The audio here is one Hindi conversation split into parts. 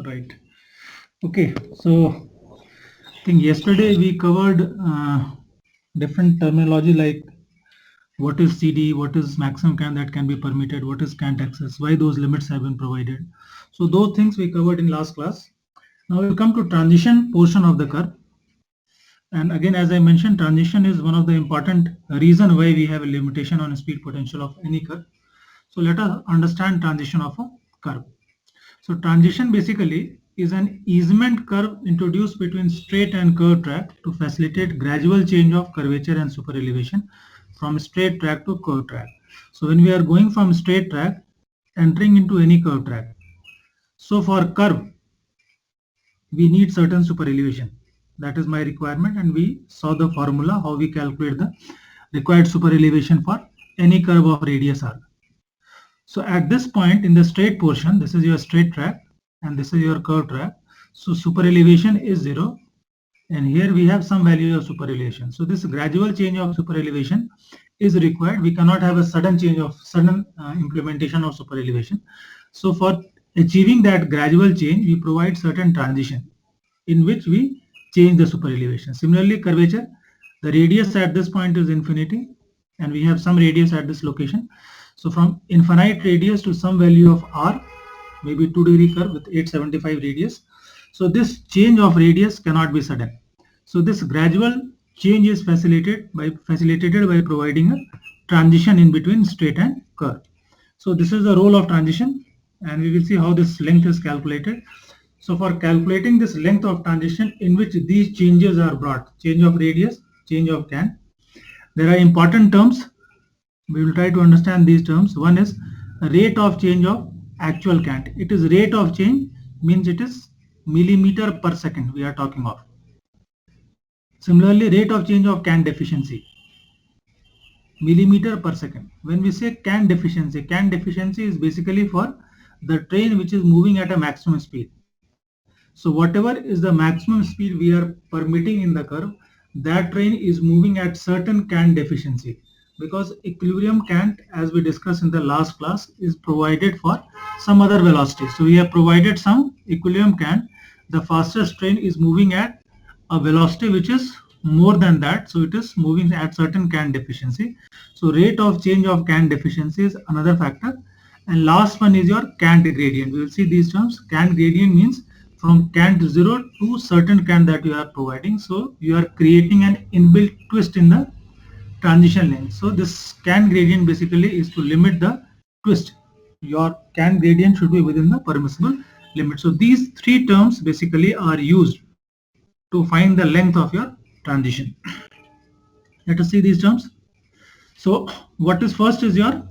Right. Okay. So I think yesterday we covered different terminology like what is CD, what is maximum can that can be permitted, what is can't access, why those limits have been provided. So those things we covered in last class. Now we'll come to transition portion of the curve. And again, as I mentioned, transition is one of the important reason why we have a limitation on speed potential of any curve. So let us understand transition of a curve. So transition basically is an easement curve introduced between straight and curved track to facilitate gradual change of curvature and super elevation from straight track to curved track. So when we are going from straight track entering into any curved track. So for curve, we need certain super elevation. That is my requirement, and we saw the formula how we calculate the required super elevation for any curve of radius r. So at this point in the straight portion, this is your straight track and this is your curved track. So super elevation is 0, and here we have some value of super elevation. So this gradual change of super elevation is required. We cannot have a sudden change of sudden implementation of super elevation. So for achieving that gradual change, we provide certain transition in which we change the super elevation. Similarly, curvature, the radius at this point is infinity, and we have some radius at this location. So from infinite radius to some value of r, maybe 2-degree curve with 875 radius. So this change of radius cannot be sudden. So this gradual change is facilitated by providing a transition in between straight and curve. So this is the role of transition, and we will see how this length is calculated. So for calculating this length of transition in which these changes are brought, change of radius, change of can, there are important terms. We will try to understand these terms. One is rate of change of actual cant. It is rate of change, means it is millimeter per second we are talking of. Similarly, rate of change of cant deficiency, millimeter per second. When we say cant deficiency is basically for the train which is moving at a maximum speed. So whatever is the maximum speed we are permitting in the curve, that train is moving at certain cant deficiency, because equilibrium cant, as we discussed in the last class, is provided for some other velocity. So we have provided some equilibrium cant. The fastest train is moving at a velocity which is more than that, so it is moving at certain cant deficiency. So rate of change of cant deficiency is another factor. And last one is your cant gradient. We will see these terms. Cant gradient means from cant 0 to certain cant that you are providing. So you are creating an inbuilt twist in the transition length. So this cant gradient basically is to limit the twist. Your cant gradient should be within the permissible limit. So these three terms basically are used to find the length of your transition. Let us see these terms. So what is first is your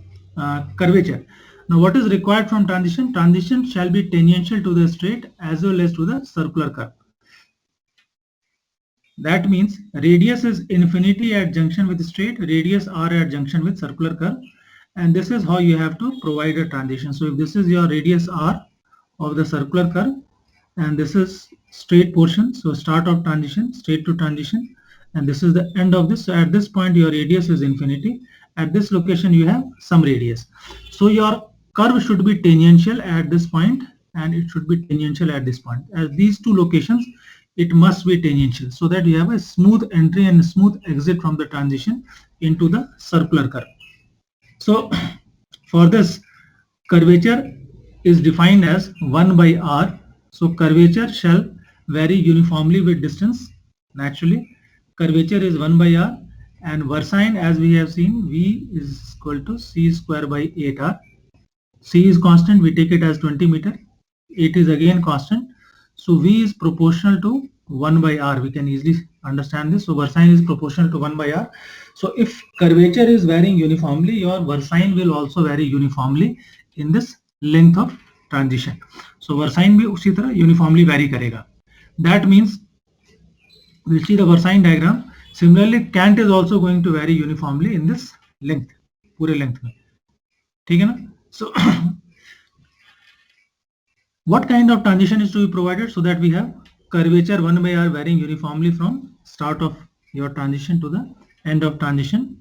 curvature. Now what is required from transition? Transition shall be tangential to the straight as well as to the circular curve. That means radius is infinity at junction with straight, radius r at junction with circular curve, and this is how you have to provide a transition. So if this is your radius r of the circular curve, and this is straight portion, so start of transition, straight to transition, and this is the end of this. So at this point your radius is infinity. At this location you have some radius. So your curve should be tangential at this point, and it should be tangential at this point. At these two locations it must be tangential, so that you have a smooth entry and smooth exit from the transition into the circular curve. So for this, curvature is defined as 1 by r. So curvature shall vary uniformly with distance. Naturally, curvature is 1 by r, and versine, as we have seen, v is equal to c square by 8r. C is constant, we take it as 20 meter. 8 is again constant. So v is proportional to 1 by r. We can easily understand this. So versine is proportional to 1 by r. So if curvature is varying uniformly, your versine will also vary uniformly in this length of transition. So versine भी उसी तरह uniformly vary करेगा. That means we'll see the versine diagram. Similarly, cant is also going to vary uniformly in this length, पूरे length में. ठीक है ना? So what kind of transition is to be provided, so that we have curvature 1 by r varying uniformly from start of your transition to the end of transition.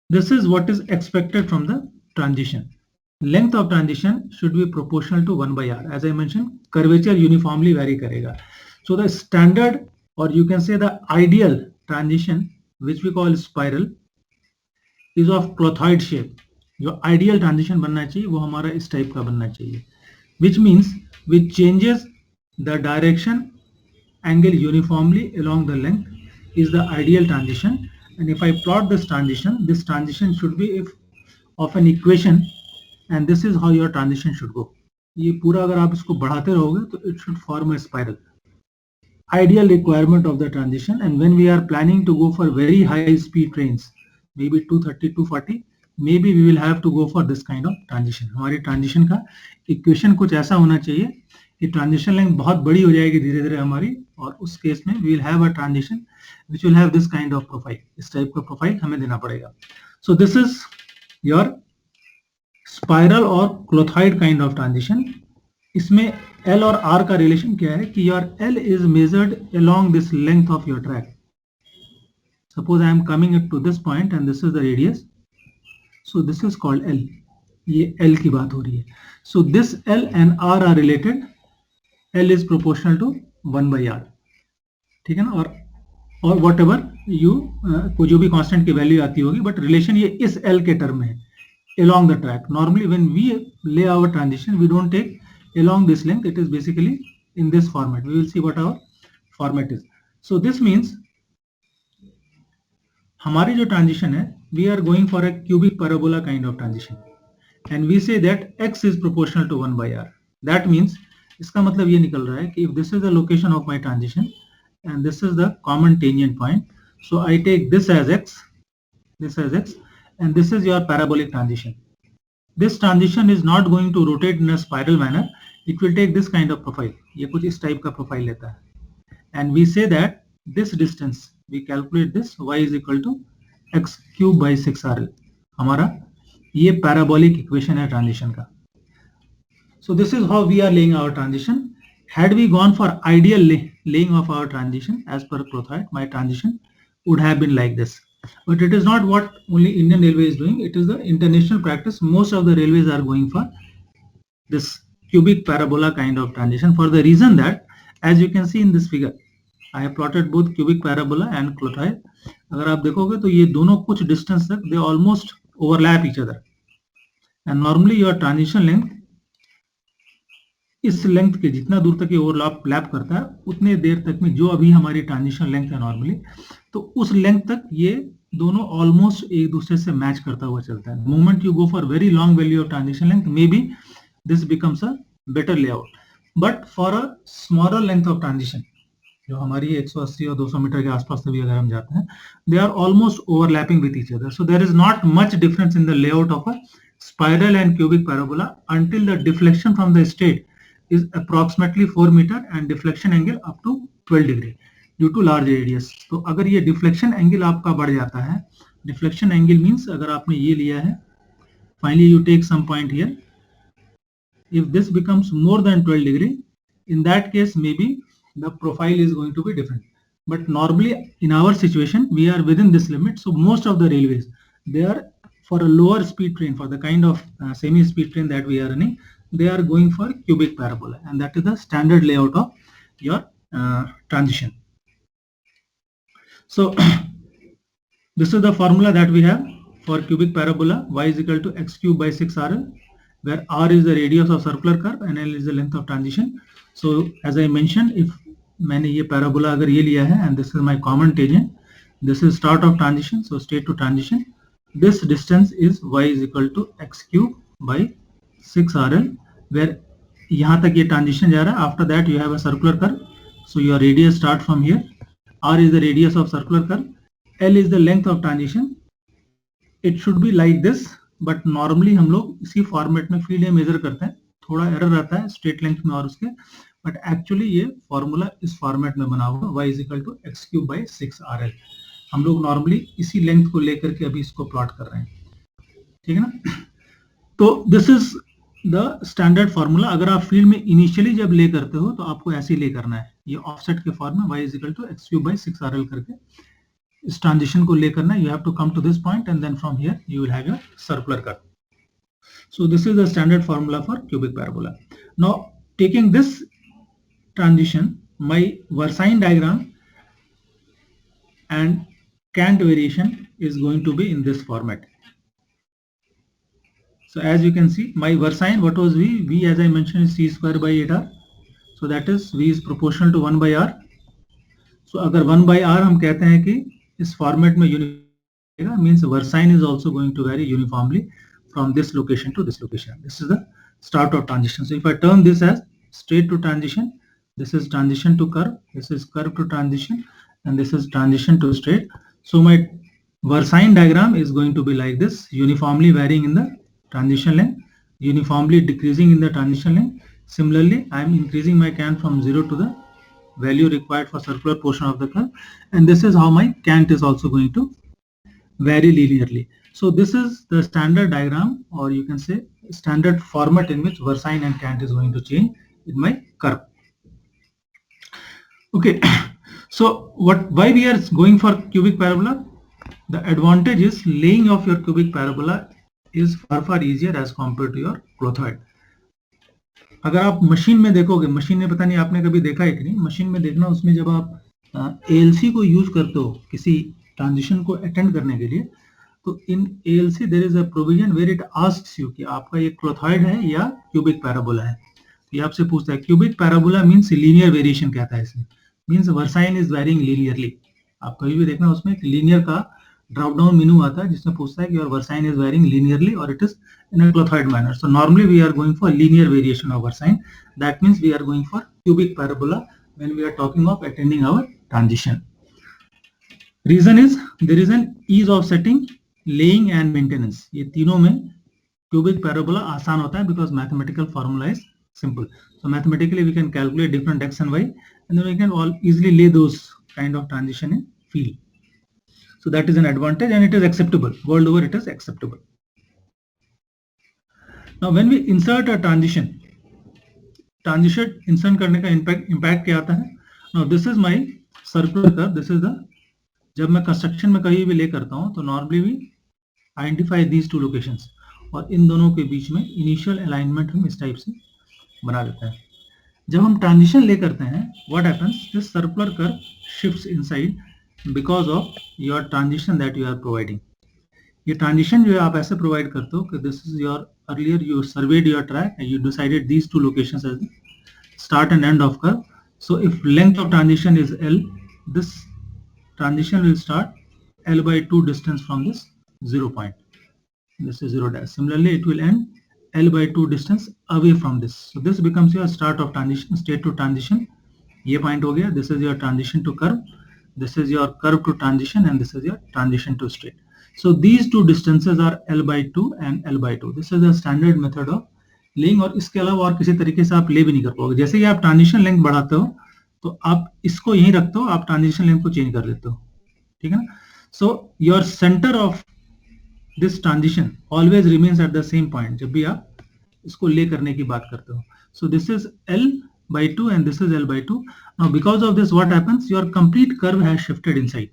This is what is expected from the transition. length of transition should be proportional to 1 by r. As I mentioned, curvature uniformly vary करेगा. So the standard, or you can say the ideal transition, which we call spiral, is of clothoid shape. जो ideal transition बनना चाहिए वो हमारा इस टाइप का बनना चाहिए, which means which changes the direction angle uniformly along the length is the ideal transition. And if I plot this transition should be of an equation, and this is how your transition should go. ये पूरा अगर आप इसको बढ़ाते रहोगे तो it should form a spiral. Ideal requirement of the transition, and when we are planning to go for very high speed trains, maybe 230, 240, maybe we will have to go for this kind of transition. हमारी transition का equation कुछ ऐसा होना चाहिए कि transition length बहुत बड़ी हो जाएगी धीरे धीरे हमारी, और उस केस में we will have a transition which will have this kind of profile. इस टाइप का profile हमें देना पड़ेगा. So this is your spiral or clothoid kind of transition. इसमें L और R का रिलेशन क्या है कि your L is measured along this length of your track. Suppose I am coming up to this point and this is the radius. So this is called L. ये L की बात हो रही है. So this L and R are related. L is proportional to 1 by R. ठीक है ना? और whatever you को जो भी constant की वैल्यू आती होगी, but relation ये इस L के term में है. Along the track. Normally when we lay our transition, we don't take along this length. It is basically in this format. We will see what our format is. So this means हमारी जो transition है, we are going for a cubic parabola kind of transition, and we say that x is proportional to 1 by r. That means इसका मतलब ये निकल रहा है कि if this is the location of my transition and this is the common tangent point, so I take this as x, and this is your parabolic transition. This transition is not going to rotate in a spiral manner. It will take this kind of profile. ये कुछ इस टाइप का profile लेता है. And we say that this distance, we calculate this, y is equal to x cube by 6rl. हमारा ये parabolic equation है transition का. So this is how we are laying our transition. Had we gone for ideal laying of our transition as per clothoid, my transition would have been like this. But it is not what only Indian Railway is doing. It is the international practice. Most of the railways are going for this cubic parabola kind of transition, for the reason that, as you can see in this figure, I have plotted both cubic parabola and clothoid. अगर आप देखोगे तो ये दोनों कुछ distance तक they almost overlap each other. And normally your transition length इस लेंथ के जितना दूर तक ये ओवरलैप करता है उतने देर तक में जो अभी हमारी ट्रांजिशन लेंथ है नॉर्मली, तो उस लेंथ तक ये दोनों ऑलमोस्ट एक दूसरे से मैच करता हुआ चलता है. Moment you go for very long value of transition length, may be this becomes a better layout, but for a smaller length of transition जो हमारी 180 और 200 मीटर के आसपास तक भी अगर हम जाते हैं, they are almost overlapping with each other. So there is not much difference in the layout of a spiral and cubic parabola until the deflection from the state is approximately 4 meter and deflection angle up to 12 degree due to large radius. तो अगर ये deflection angle आपका बढ़ जाता है, deflection angle means अगर आपने ये लिया है, finally you take some point here, if this becomes more than 12 degree, in that case maybe the profile is going to be different. But normally in our situation we are within this limit, so most of the railways, they are for a lower speed train, for the kind of semi speed train that we are running, they are going for cubic parabola, and that is the standard layout of your transition. So this is the formula that we have for cubic parabola. Y is equal to x cube by 6rl, where r is the radius of circular curve and l is the length of transition. So as I mentioned, if मैंने ये parabola अगर ये लिया है and this is my common tangent, this is start of transition, so state to transition, this distance is y is equal to x cube by 6rl, where यहाँ तक ये transition जा रहा है. After that you have a circular curve, so your radius start from here. R is the radius of circular curve, L is the length of transition. It should be like this, but normally हम लोग इसी फॉर्मेट में फील्ड मेजर करते हैं. थोड़ा एरर रहता है स्ट्रेट लेंथ में और उसके, बट एक्चुअली ये फॉर्मूला इस फॉर्मेट में बना हुआ y is equal to x cube by 6rl. हम लोग नॉर्मली इसी लेंथ को लेकर के अभी इसको प्लॉट कर रहे हैं, ठीक है ना. तो this is the standard formula. अगर आप फील्ड में इनिशियली जब ले करते हो तो आपको ऐसे ही ले करना है, ये ऑफसेट के फॉर्म में y is equal to x cube by 6rl करके इस ट्रांजिशन को ले करना है. You have to come to this point and then from here you will have your circular curve. So this is the standard formula for cubic parabola. Now taking this transition, my Versine diagram and cant variation is going to be in this format. So as you can see, my Versine, what was V? V, as I mentioned, is C square by 8R. So that is V is proportional to 1 by R. So अगर 1 by R हम कहते हैं कि इस format में uniform means Versine is also going to vary uniformly from this location to this location. This is the start of transition. So if I term this as straight to transition, this is transition to curve, this is curve to transition, and this is transition to straight. So my Versine diagram is going to be like this, uniformly varying in the transition length, uniformly decreasing in the transition length. Similarly, I am increasing my cant from 0 to the value required for circular portion of the curve, and this is how my cant is also going to vary linearly. So this is the standard diagram, or you can say standard format in which Versine and cant is going to change in my curve. Okay, so why we are going for cubic parabola? The advantage is laying of your cubic parabola is far easier as compared to your clothoid. अगर आप मशीन में देखोगे, मशीन में पता नहीं आपने कभी देखा है कि नहीं, मशीन में देखना, उसमें जब आप ALC को यूज करते हो किसी ट्रांजिशन को अटेंड करने के लिए, तो in ALC there is a provision where it asks you कि आपका ये क्लोथॉइड है या क्यूबिक पैराबोला है. ये आपसे पूछता है cubic parabola means linear variation कहता है इसमें, means Versine is varying linearly. आप कभी भी देखना उसमें एक लीनियर का ड्रॉप डाउन मेनू आता है जिसमें पूछता है कि your Versine is varying linearly or it is in a clothoid manner. So normally we are going for linear variation of Versine. That means we are going for cubic parabola when we are talking of attending our transition. Reason is there is an ease of setting, laying and maintenance. ये तीनों में cubic parabola आसान होता है because mathematical formula is simple. So mathematically we can calculate different x and y, and then we can all easily lay those kind of transition in field. So that is an advantage, and it is acceptable. World over it is acceptable. Now when we insert a transition insert करने का impact क्या आता है? Now this is my circular curve. This is the, जब मैं कंस्ट्रक्शन में कहीं भी ले करता हूँ तो normally we identify these two locations, और इन दोनों के बीच में इनिशियल अलाइनमेंट हम इस टाइप से बना देते हैं. जब हम ट्रांजिशन ले करते हैं, what happens, this circular curve shifts inside because of your transition that you are providing. ये ट्रांजिशन जो है आप ऐसे प्रोवाइड करते हो कि this is your, earlier you surveyed your track and you decided these two locations as the start and end of curve. So if length of transition is L, this transition will start L by 2 distance from this 0 point. This is 0 dash. Similarly, it will end L by 2 distance away from this. So this becomes your start of transition, state to transition. ये point हो गया. This is your transition to curve. This is your curve to transition, and this is your transition to straight. So these two distances are L by 2 and L by 2. This is the standard method of laying. और इसके अलावा और किसी तरीके से आप ले भी नहीं कर पाओगे. जैसे ही आप ट्रांजिशन लेंथ बढ़ाते हो तो आप इसको यहीं रखते हो, आप ट्रांजिशन लेंथ को चेंज कर देते हो, ठीक है ना. So your centre of this transition always remains at the same point जब भी आप इसको ले करने की बात करते हो. सो this is L by 2 and this is L by 2. Now because of this what happens, your complete curve has shifted inside.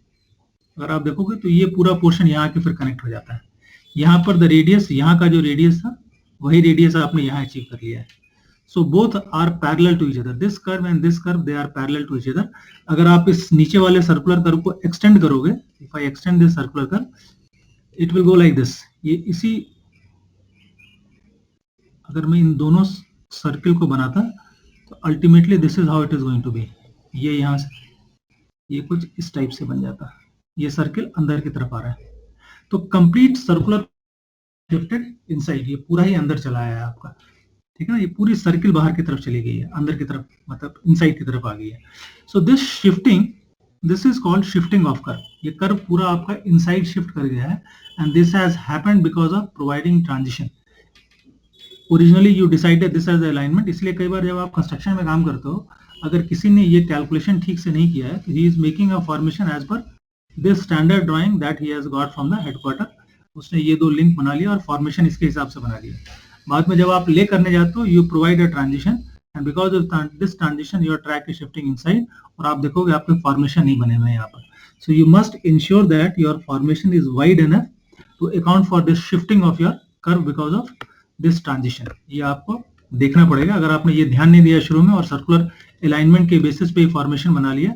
अगर आप देखोगे तो ये पूरा पोर्शन यहाँ के फिर कनेक्ट हो जाता है. यहाँ पर द रेडियस, यहाँ का जो रेडियस था वही रेडियस आपने यहाँ अचीव कर लिया है. So both are parallel to each other. This curve and this curve, they are parallel to each other. अगर आप इस नीचे वाले सर्कुलर कर्व को एक्सटेंड करोगे, if I extend this circular curve, it will go like this. ये इसी, अगर मैं इन दोनों सर्किल को बनाता तो ultimately this is how it is going to be. ये यहाँ से ये कुछ इस टाइप से बन जाता, ये सर्किल अंदर की तरफ आ रहा है. तो कंप्लीट सर्कुलर शिफ्टेड इनसाइड, ये पूरा ही अंदर चला आया है आपका, ठीक है ना. ये पूरी सर्किल बाहर की तरफ चली गई है, अंदर की तरफ मतलब इनसाइड की तरफ आ गई है. So this shifting, this is called shifting of curve. ये कर्व पूरा आपका इनसाइड शिफ्ट कर गया है, and this has happened because of providing transition. Originally you decided this as the alignment. इसलिए कई बार जब आप कंस्ट्रक्शन में काम करते हो, अगर किसी ने ये कैलकुलेशन ठीक से नहीं किया है तो he is making a formation as per this standard drawing that he has got from the headquarter. उसने ये दो लिंक बना लिया और फॉर्मेशन इसके हिसाब से बना लिया. बाद में जब आप ले करने जाते हो, you provide a transition, and because of this transition your track is shifting inside, और आप देखोगे आपके फॉर्मेशन नहीं बने हुए यहाँ पर. So you must ensure that your formation is wide enough to account for this shifting of your curve because of this transition, ये आपको देखना पड़ेगा अगर आपने ये ध्यान नहीं दिया शुरू में और सर्कुलर अलाइनमेंट के बेसिस पे फॉर्मेशन बना लिया.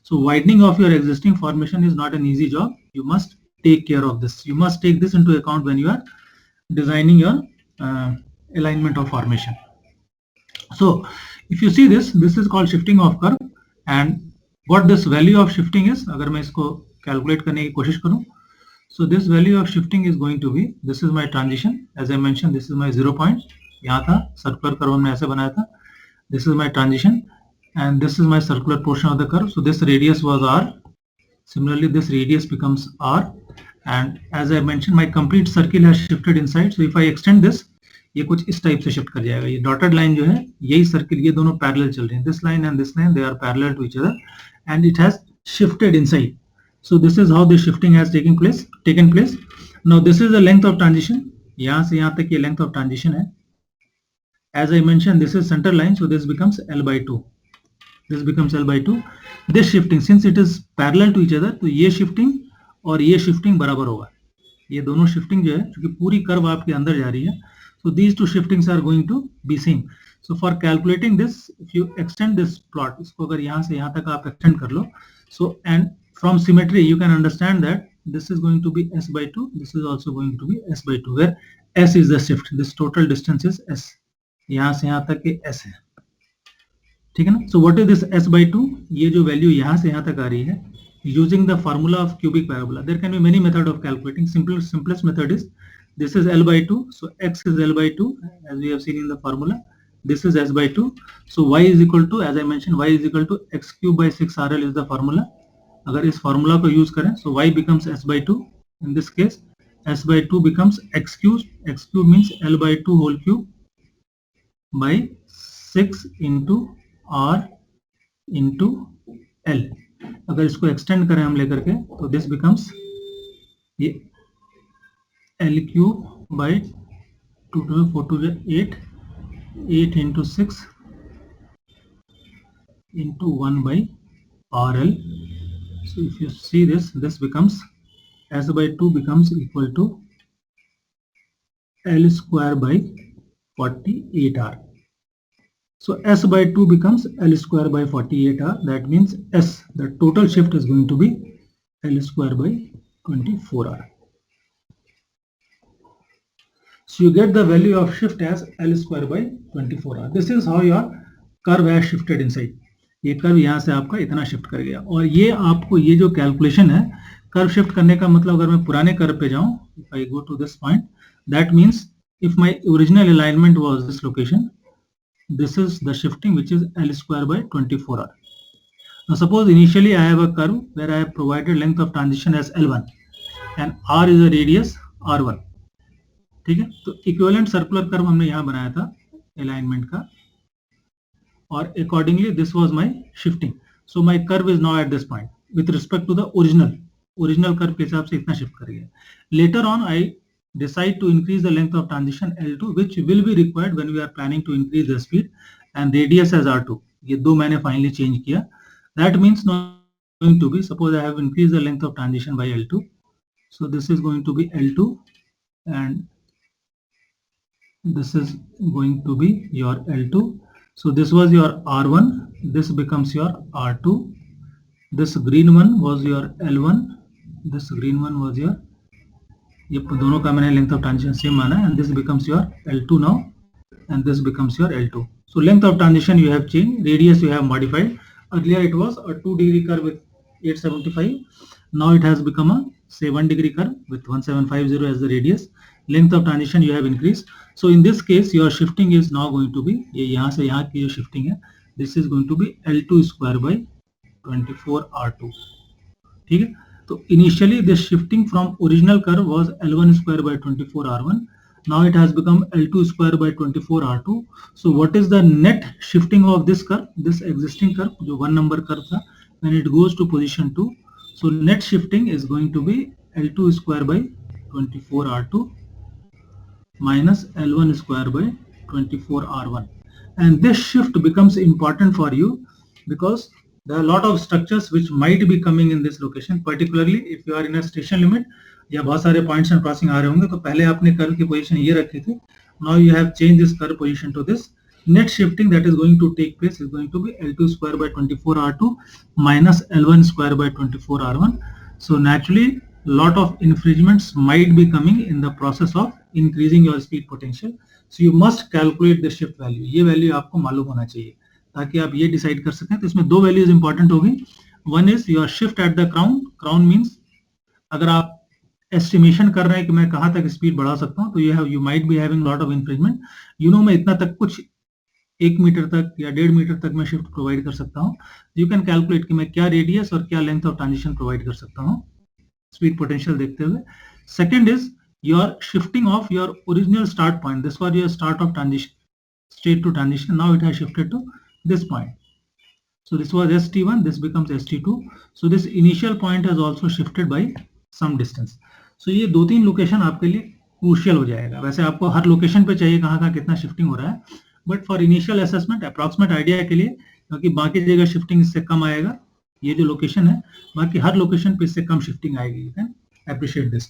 So widening of your existing formation is not an easy job. You must take care of this. You must take this into account when you are designing your alignment of formation. So if you see this is called shifting of curve, and what this value of shifting is, अगर मैं इसको calculate करने की कोशिश करूं, so this value of shifting is going to be, this is my transition, as I mentioned, this is my 0 point, यहाँ था circular curve हमने ऐसे बनाया था, this is my transition, and this is my circular portion of the curve. So this radius was r. Similarly, this radius becomes r, and as I mentioned, my complete circle has shifted inside. So if I extend this, ये कुछ इस टाइप से शिफ्ट कर जाएगा. ये डॉटेड लाइन जो है, यही सर्किल, ये दोनों पैरेलल चल रहे हैं. This line and this line, they are parallel to each other, and it has shifted inside. So this is how the shifting has taken place. Now this is the length of transition. यहाँ से यहाँ तक ये length of transition है. As I mentioned, this is center line, so this becomes L by 2. This becomes L by 2. This shifting, since it is parallel to each other, तो ये shifting और ये shifting बराबर होगा. ये दोनों shifting जो है, क्योंकि पूरी कर्व आपके अंदर जा रही है, so these two shiftings are going to be same. So for calculating this, if you extend this plot, इसको अगर यहाँ से यहाँ तक आप extend कर लो, so and from symmetry you can understand that this is going to be S by 2, this is also going to be S by 2, where S is the shift. This total distance is S. यहाँ से यहाँ तक के S है, ठीक है ना. So what is this S by 2? ये जो वैल्यू यहाँ से यहाँ तक आ रही है, using the formula of cubic parabola. There can be many method of calculating. Simplest method is, this is L by 2, so X is L by 2, as we have seen in the formula. This is S by 2, so Y is equal to, as I mentioned, Y is equal to X cube by 6 RL is the formula. अगर इस formula को use करें, so Y becomes S by 2. In this case, S by 2 becomes X cube. X cube means L by 2 whole cube by 6 into R into L. अगर इसको extend करें हम लेकर के, तो this becomes ये L cube by 2 to 4 to 8 into 6 into 1 by RL. So if you see this becomes S by 2 becomes equal to L square by 48R. So S by 2 becomes L square by 48R. That means S, the total shift is going to be L square by 24R. So you get the value of shift as L square by 24R. This is how your curve has shifted inside. ये कर्व यहाँ से आपका इतना शिफ्ट कर गया, और ये आपको ये जो कैलकुलेशन है कर्व शिफ्ट करने का मतलब, अगर मैं पुराने कर्व पे जाऊं, if I go to this point, that means if my original alignment was this location, this is the shifting which is L square by 24R. Now suppose initially I have a curve where I have provided length of transition as L1 and R is a radius R1. ठीक है, तो इक्विवेलेंट सर्कुलर कर्व हमने यहाँ बनाया था अलाइनमेंट का, और accordingly this was my shifting. So my curve is now at this point with respect to the original curve के हिसाब से इतना शिफ्ट कर गया. Later on I decide to increase the length of transition L2, which will be required when we are planning to increase the speed, and radius as R2. ये दो मैंने finally change किया. That means now going to be, suppose I have increased the length of transition by L2, so this is going to be L2 and this is going to be your L2. So this was your R1, this becomes your R2, this green one was your L1, this green one was your, ये दोनों का मैंने length of transition same माना, and this becomes your L2 now, and this becomes your L2. So length of transition you have changed, radius you have modified. Earlier it was a 2-degree curve with 875, now it has become a say 1-degree curve with 1750 as the radius. Length of transition you have increased. So in this case your shifting is now going to be, ये यहाँ से यहाँ की जो shifting है, this is going to be L2 square by 24R2. ठीक है, तो initially this shifting from original curve was L1 square by 24R1. Now it has become L2 square by 24R2. So what is the net shifting of this curve, this existing curve, जो 1 number curve था, when it goes to position 2? So net shifting is going to be L2 square by 24R2 minus L1 square by 24R1. And this shift becomes important for you because there are a lot of structures which might be coming in this location, particularly if you are in a station limit या बहुत सारे पॉइंट्स एंड क्रॉसिंग आ रहे होंगे, तो पहले आपने कर्व की पोजीशन ये रखी थी, Now you have changed this curve position to this. Net shifting that is going to take place is going to be L2 square by 24R2 minus L1 square by 24R1. So naturally, lot of infringements might be coming in the process of increasing your speed potential. So you must calculate the shift value. ये value आपको मालूम होना चाहिए ताकि आप ये decide कर सकें. तो इसमें दो values important होगी. One is your shift at the crown. Crown means अगर आप एस्टिमेशन कर रहे हैं कि मैं कहां तक स्पीड बढ़ा सकता हूं, तो you might be having lot of infringement. मैं इतना तक कुछ 1 मीटर तक या 1.5 मीटर तक मैं शिफ्ट प्रोवाइड कर सकता हूं. यू कैन कैलकुलेट कि मैं क्या रेडियस और क्या लेंथ ऑफ ट्रांजिशन प्रोवाइड कर सकता हूं स्पीड पोटेंशियल देखते हुए. Second is your shifting of your original start point. This was your start of transition, state to transition. Now it has shifted to this point. So this was ST1, this becomes ST2. So this initial point has also shifted by some distance. So ये दो तीन लोकेशन आपके लिए क्रूशियल हो जाएगा. वैसे आपको हर लोकेशन पे चाहिए कहाँ कितना शिफ्टिंग हो रहा है, but for initial assessment approximate idea के लिए, क्योंकि बाकी जगह शिफ्टिंग इससे कम आएगा, ये जो लोकेशन है बाकी हर लोकेशन पे इससे कम शिफ्टिंग आएगी. You can appreciate this.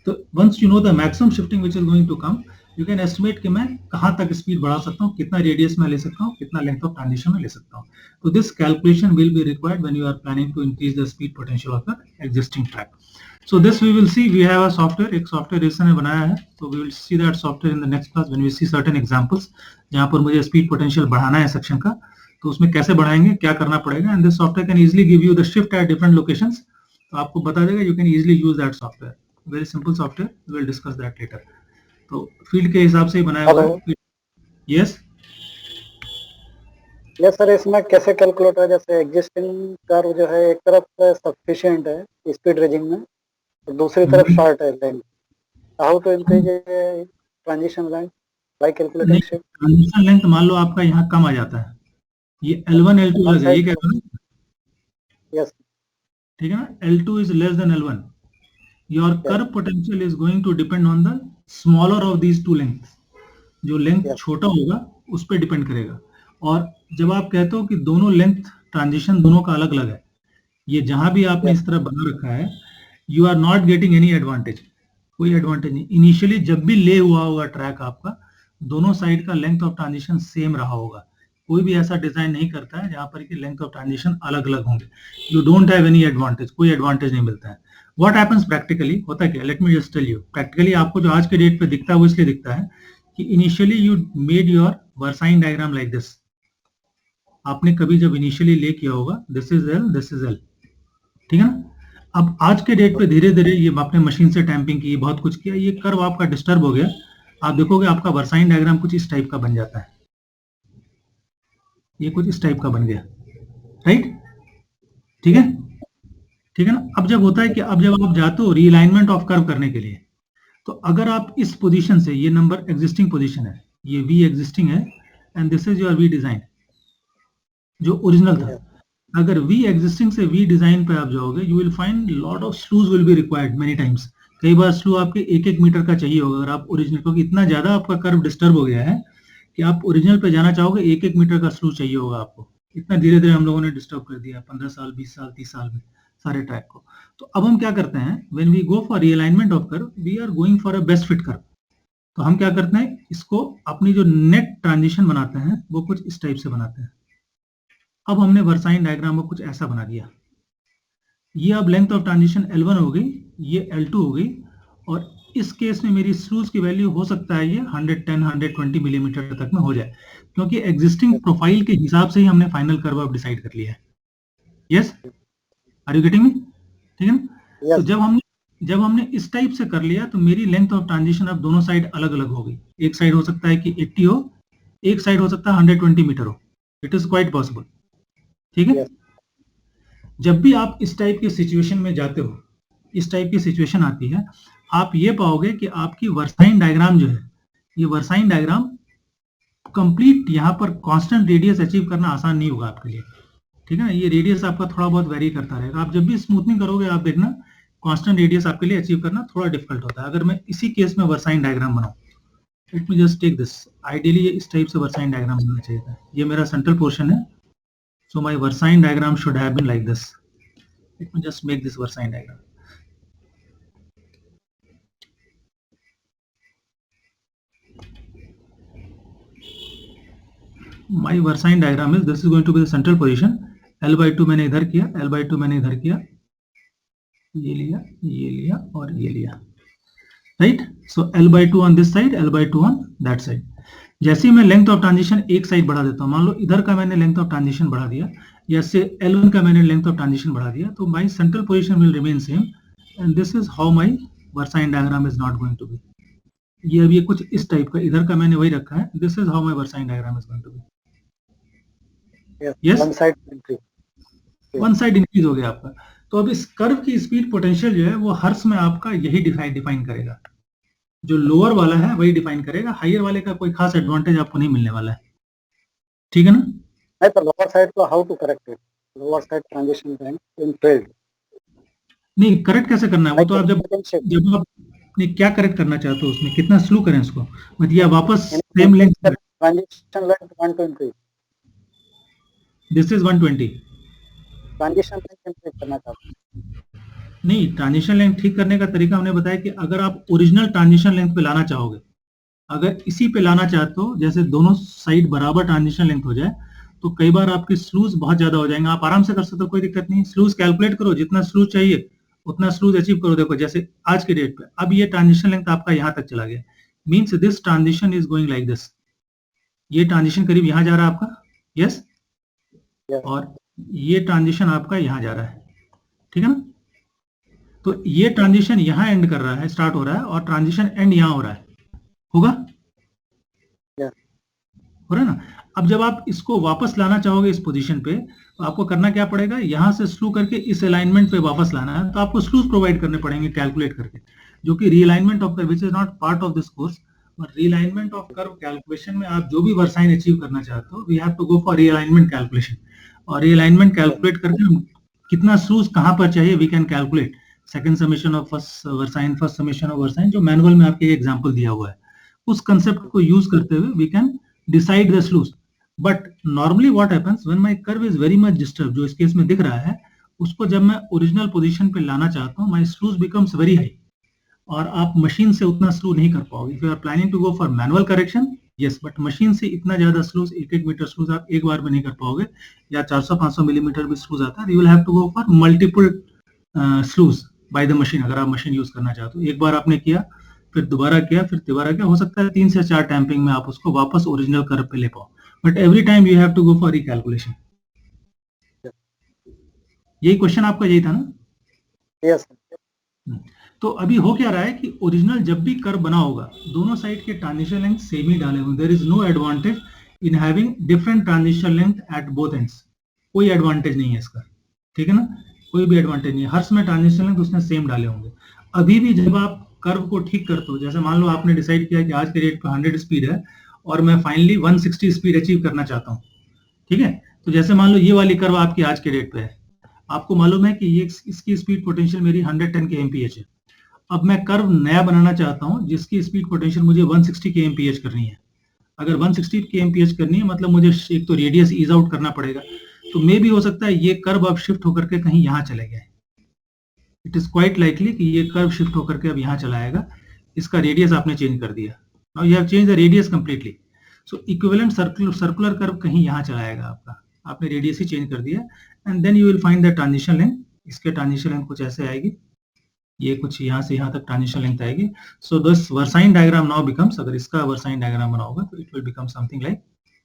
तो once you know the maximum shifting which is going to come, you can estimate कि मैं कहां तक स्पीड बढ़ा सकता हूं, कितना रेडियस में ले सकता हूं, कितना लेंथ ऑफ ट्रांजिशन में ले सकता हूं. तो this calculation will be required when you are planning to increase the speed potential of the existing track. So this we will see. We have a software, एक सॉफ्टवेयर रेसन ने बनाया है. तो we will see that software in the next class when we see certain examples जहां पर मुझे स्पीड पोटेंशियल बढ़ाना है सेक्शन का. तो उसमें कैसे बढ़ाएंगे, क्या करना पड़ेगा. And this software can easily give you the shift at different locations. तो आपको बता देगा. You can easily use that software. Very simple software. We will discuss that later. तो फील्ड के हिसाब से ही बनाया हुआ है. Yes yes sir. इसमें कैसे कैलकुलेट है, जैसे एग्जिस्टिंग कर्व जो है एक तरफ सफिशिएंट है स्पीड रेंजिंग में और दूसरी तरफ शॉर्ट है length. How to increase transition length by calculating shift. Transition length मान लो आपका यहाँ कम आ जाता है. ये L1 L2 अलग है, ये क्या है. यस ठीक है ना. L2 is less than L1. Your curve potential is going to depend on the smaller of these two lengths. जो लेंथ छोटा होगा उस पर डिपेंड करेगा. और जब आप कहते हो कि दोनों लेंथ ट्रांजिशन दोनों का अलग अलग है, ये जहां भी आपने इस तरह बना रखा है, you are not getting any advantage. कोई एडवांटेज नहीं. इनिशियली जब भी ले हुआ होगा ट्रैक आपका, दोनों साइड का लेंथ ऑफ ट्रांजिशन सेम रहा होगा. कोई भी ऐसा डिजाइन नहीं करता है जहां पर कि लेंथ ऑफ ट्रांजिशन अलग अलग होंगे. You don't have any advantage. कोई एडवांटेज नहीं मिलता है. व्हाट हैपेंस प्रैक्टिकली, होता क्या, let me just tell you. Practically आपको जो आज के डेट पे दिखता है वो इसलिए दिखता है कि initially you made your versine diagram like this. आपने कभी जब इनिशियली ले किया होगा, this is L, this is L. ठीक है ना. अब आज के डेट पे धीरे धीरे ये आपने मशीन से टैंपिंग की, बहुत कुछ किया, ये कर्व आपका डिस्टर्ब हो गया. आप देखोगे आपका वर्साइन डायग्राम कुछ इस टाइप का बन जाता है. ये कुछ इस टाइप का बन गया. राइट. ठीक है. ठीक है ना. अब जब होता है कि अब जब आप जाते हो रीअलाइनमेंट ऑफ कर्व करने के लिए, तो अगर आप इस पोजीशन से, ये नंबर एग्जिस्टिंग पोजीशन है, ये वी एग्जिस्टिंग है, and this is your V design जो ओरिजिनल था. अगर वी एग्जिस्टिंग से वी डिजाइन पे आप जाओगे, you will find lot of slews will be required many times. कई बार स्लू आपके 1-1 मीटर का चाहिए होगा अगर आप ओरिजिनल, क्योंकि इतना ज्यादा आपका कर्व डिस्टर्ब हो गया है कि आप ओरिजिनल पे जाना चाहोगे, 1-1 मीटर का स्लू चाहिए होगा आपको. इतना धीरे धीरे हम लोगों ने डिस्टर्ब कर दिया 15 साल, 20 साल, 30 साल में सारे ट्रैक को. तो अब हम क्या करते हैं, when we go for realignment of curve, we are going for a best fit curve. तो हम क्या करते हैं, इसको अपनी जो नेट ट्रांजिशन बनाते हैं वो कुछ इस टाइप से बनाते हैं. अब हमने वर्साइन डायग्राम को कुछ ऐसा बना दिया. ये अब लेंथ ऑफ ट्रांजिशन L1 हो गई, ये L2 हो गई, और इस केस में मेरी स्लूज की वैल्यू हो सकता है ये 110-120 मिलीमीटर तक में हो जाए, क्योंकि एग्जिस्टिंग प्रोफाइल के हिसाब से ही हमने फाइनल कर्व अब डिसाइड कर लिया है. Yes, are you getting me. ठीक है ना. तो जब हमने इस टाइप से कर लिया, तो मेरी लेंथ ऑफ ट्रांजिशन अब दोनों साइड अलग अलग हो गई. एक साइड हो सकता है कि 80 हो, एक साइड हो सकता है 120 मीटर हो. It is quite possible. ठीक है. जब भी आप इस टाइप की सिचुएशन में जाते हो, इस टाइप की सिचुएशन आती है, आप ये पाओगे कि आपकी वर्साइन डायग्राम जो है, ये वर्साइन डायग्राम कंप्लीट यहाँ पर कांस्टेंट रेडियस अचीव करना आसान नहीं होगा आपके लिए. ठीक है ना. ये रेडियस आपका थोड़ा बहुत वेरी करता रहेगा. आप जब भी स्मूथनिंग करोगे, आप देखना कांस्टेंट रेडियस आपके लिए अचीव करना थोड़ा डिफिकल्ट होता है. अगर मैं इसी केस में वर्साइन डायग्राम बनाऊं, let me just take this. Ideally ये इस टाइप से वर्साइन डायग्राम बनना चाहिए था. ये मेरा सेंट्रल पोर्शन है. So my versine diagram should have been like this. Let me just make this versine diagram. my Versine diagram is this is going to be the central position. L/2 मैंने इधर किया, L/2 मैंने इधर किया, ये लिया और ये लिया, right. So L/2 on this side, L/2 on that side. जैसे ही मैं लेंथ ऑफ ट्रांजिशन एक साइड बढ़ा देता हूँ, मान लो इधर का मैंने लेंथ ऑफ ट्रांजिशन बढ़ा दिया, जैसे L1 का मैंने लेंथ ऑफ ट्रांजिशन बढ़ा दिया, तो my central position will remain same and this is how my Versine diagram is not going to be. ये अभी कुछ इस टाइप का, इधर का मैंने वही रखा है. This is how my Versine diagram is going to be. Yes, one side increase. One side increase हो गया आपका. तो अब इस कर्व की स्पीड पोटेंशियल जो है वो हर्ट्ज में आपका यही डिफाइन करेगा. जो लोअर वाला है वही डिफाइन करेगा, हायर वाले का कोई खास एडवांटेज आपको नहीं मिलने वाला है. ठीक है ना? नहीं तो लोअर साइड को how to correct it, lower side transition length in field. नहीं, करेक्ट कैसे करना है वो तो आप जब आप नहीं क्या करेक्ट करना चाहते हो उसमें कितना स्लो करें उसको, मतलब या वापस same length. Transition length 120. This is 120. Transition length increase करना चाहते हैं. नहीं, ट्रांजिशन लेंथ ठीक करने का तरीका हमने बताया कि अगर आप ओरिजिनल ट्रांजिशन लेंथ पे लाना चाहोगे, अगर इसी पे लाना चाहते हो, जैसे दोनों साइड बराबर ट्रांजिशन लेंथ हो जाए, तो कई बार आपके स्लूज बहुत ज्यादा हो जाएंगे. आप आराम से कर सकते हो, कोई दिक्कत नहीं. स्लूज कैलकुलेट करो, जितना स्लूज चाहिए उतना स्लूज अचीव करो. देखो जैसे आज के डेट पे अब ये ट्रांजिशन लेंथ आपका यहाँ तक चला गया, means this transition is going like this. ये ट्रांजिशन करीब यहाँ जा रहा है आपका, यस, और ये ट्रांजिशन आपका यहाँ जा रहा है. ठीक है ना? तो ये ट्रांजिशन यहाँ एंड कर रहा है, स्टार्ट हो रहा है, और ट्रांजिशन एंड यहाँ हो रहा है. होगा? हो रहा है ना? अब जब आप इसको वापस लाना चाहोगे इस पोजीशन पे, तो आपको करना क्या पड़ेगा, यहां से स्लू करके इस अलाइनमेंट पे वापस लाना है. तो आपको स्लूज प्रोवाइड करने पड़ेंगे कैलकुलेट करके, जो कि realignment of curve, which is not part of this course, but realignment of curve calculation में आप जो भी Versine अचीव करना चाहते हो, we have to go for realignment calculation. और रीअलाइनमेंट कैलकुलेट करके कितना स्लूज कहां पर चाहिए we can calculate. Second summation of first Versine, first summation of Versine, जो मैनुअल में आपके एग्जांपल दिया हुआ है, उस कंसेप्ट को यूज करते हुए we can decide the slews. But normally what happens when my curve is very much disturb, जो इस केस में दिख रहा है, उसको जब मैं ओरिजिनल पोजीशन पे लाना चाहता हूं, my slews becomes very high, और आप मशीन से उतना स्लू नहीं कर पाओगे. If you are planning to go for manual correction, yes, but machine से इतना ज्यादा स्लूज, 1 मीटर स्लूज आप एक बार में नहीं कर पाओगे, या 400-500 मिलीमीटर भी स्लूज आता है. You will have to go for multiple slews by the machine. अगर आप मशीन यूज करना चाहते हो, एक बार आपने किया, फिर दोबारा किया, फिर तिबारा किया, हो सकता है 3 से 4 टैंपिंग में आप उसको वापस ओरिजिनल कर्व पे ले पाओ. But every time you have to go for recalculation. यही क्वेश्चन आपका यही था ना? यस. तो अभी हो क्या रहा है कि ओरिजिनल जब भी कर्व बना होगा, दोनों साइड के ट्रांजिशन लेंथ सेम ही डाले होंगे. There is no advantage in having different transition length at both ends. कोई एडवांटेज नहीं है इसका. ठीक है ना? कोई भी एडवांटेज नहीं है. हर में ट्रांजिशन लेंथ उसने सेम डाले होंगे. अभी भी जब आप कर्व को ठीक करते हो, जैसे मान लो आपने डिसाइड किया कि आज के रेट पे 100 स्पीड है और मैं फाइनली 160 स्पीड अचीव करना चाहता हूँ. ठीक है? तो जैसे मान लो ये वाली कर्व आपकी आज के रेट पे है, आपको मालूम है कि ये इसकी स्पीड पोटेंशियल मेरी 110 kmph है. अब मैं कर्व नया बनाना चाहता हूँ जिसकी स्पीड पोटेंशियल मुझे 160 kmph करनी है. अगर 160 kmph करनी है मतलब मुझे एक तो रेडियस ईज आउट करना पड़ेगा. तो मे भी हो सकता है ये कर्व अब शिफ्ट होकर के कहीं यहाँ चले गए. इट इज क्वाइट लाइकली कि ये कर्व शिफ्ट होकर के अब यहाँ चला आएगा. इसका रेडियस आपने चेंज कर दिया. Now you have change the radius completely. So equivalent circular curve कहीं यहाँ चला आएगा आपका. आपने रेडियस ही चेंज कर दिया and then you will find the transition length. इसके ट्रांजिशन लेंथ कुछ ऐसे आएगी, ये कुछ यहाँ से यहाँ तक ट्रांजिशन लेंथ आएगी. So this Versine diagram now becomes, अगर इसका Versine डायग्राम बनाओगे तो it will become something like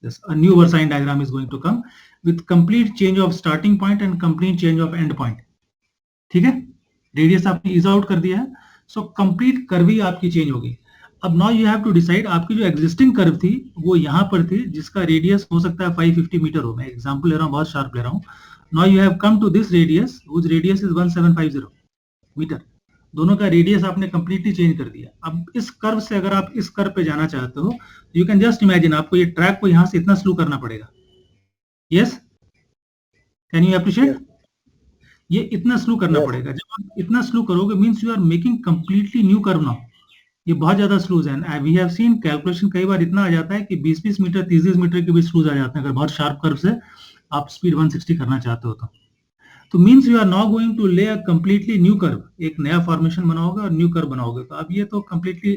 this. A new Versine diagram is going to come with complete change of starting point and complete change of end point. ठीक है? रेडियस आपने ईज आउट कर दिया है, सो कंप्लीट कर्व ही आपकी चेंज होगी. अब now you have to decide, आपकी जो एग्जिस्टिंग कर्व थी वो यहाँ पर थी, जिसका रेडियस हो सकता है 550 मीटर हो. मैं एग्जांपल ले रहा हूँ, बहुत शार्प ले रहा हूँ. Now you have come to this radius, which radius is 1750 metre. दोनों का रेडियस आपने कंप्लीटली चेंज कर दिया. अब इस कर्व से अगर आप इस कर्व पे जाना चाहते हो, यू कैन जस्ट इमेजिन आपको ये ट्रैक को यहाँ से इतना स्लो करना पड़ेगा. Yes, can you appreciate? ये इतना स्लो करना पड़ेगा. जब आप इतना स्लो करोगे means you are making completely new curve now. ये बहुत ज्यादा स्लूज है. वी हैव सीन कैलकुलेशन कई बार इतना आ जाता है कि 20-20 मीटर 30 मीटर के भी स्लूज आ जाते हैं अगर बहुत शार्प कर्व से आप स्पीड 160 करना चाहते हो तो means you are now going to lay a completely new curve. एक नया फॉर्मेशन बनाओगे और न्यू कर्व बनाओगे. तो अब ये तो कंप्लीटली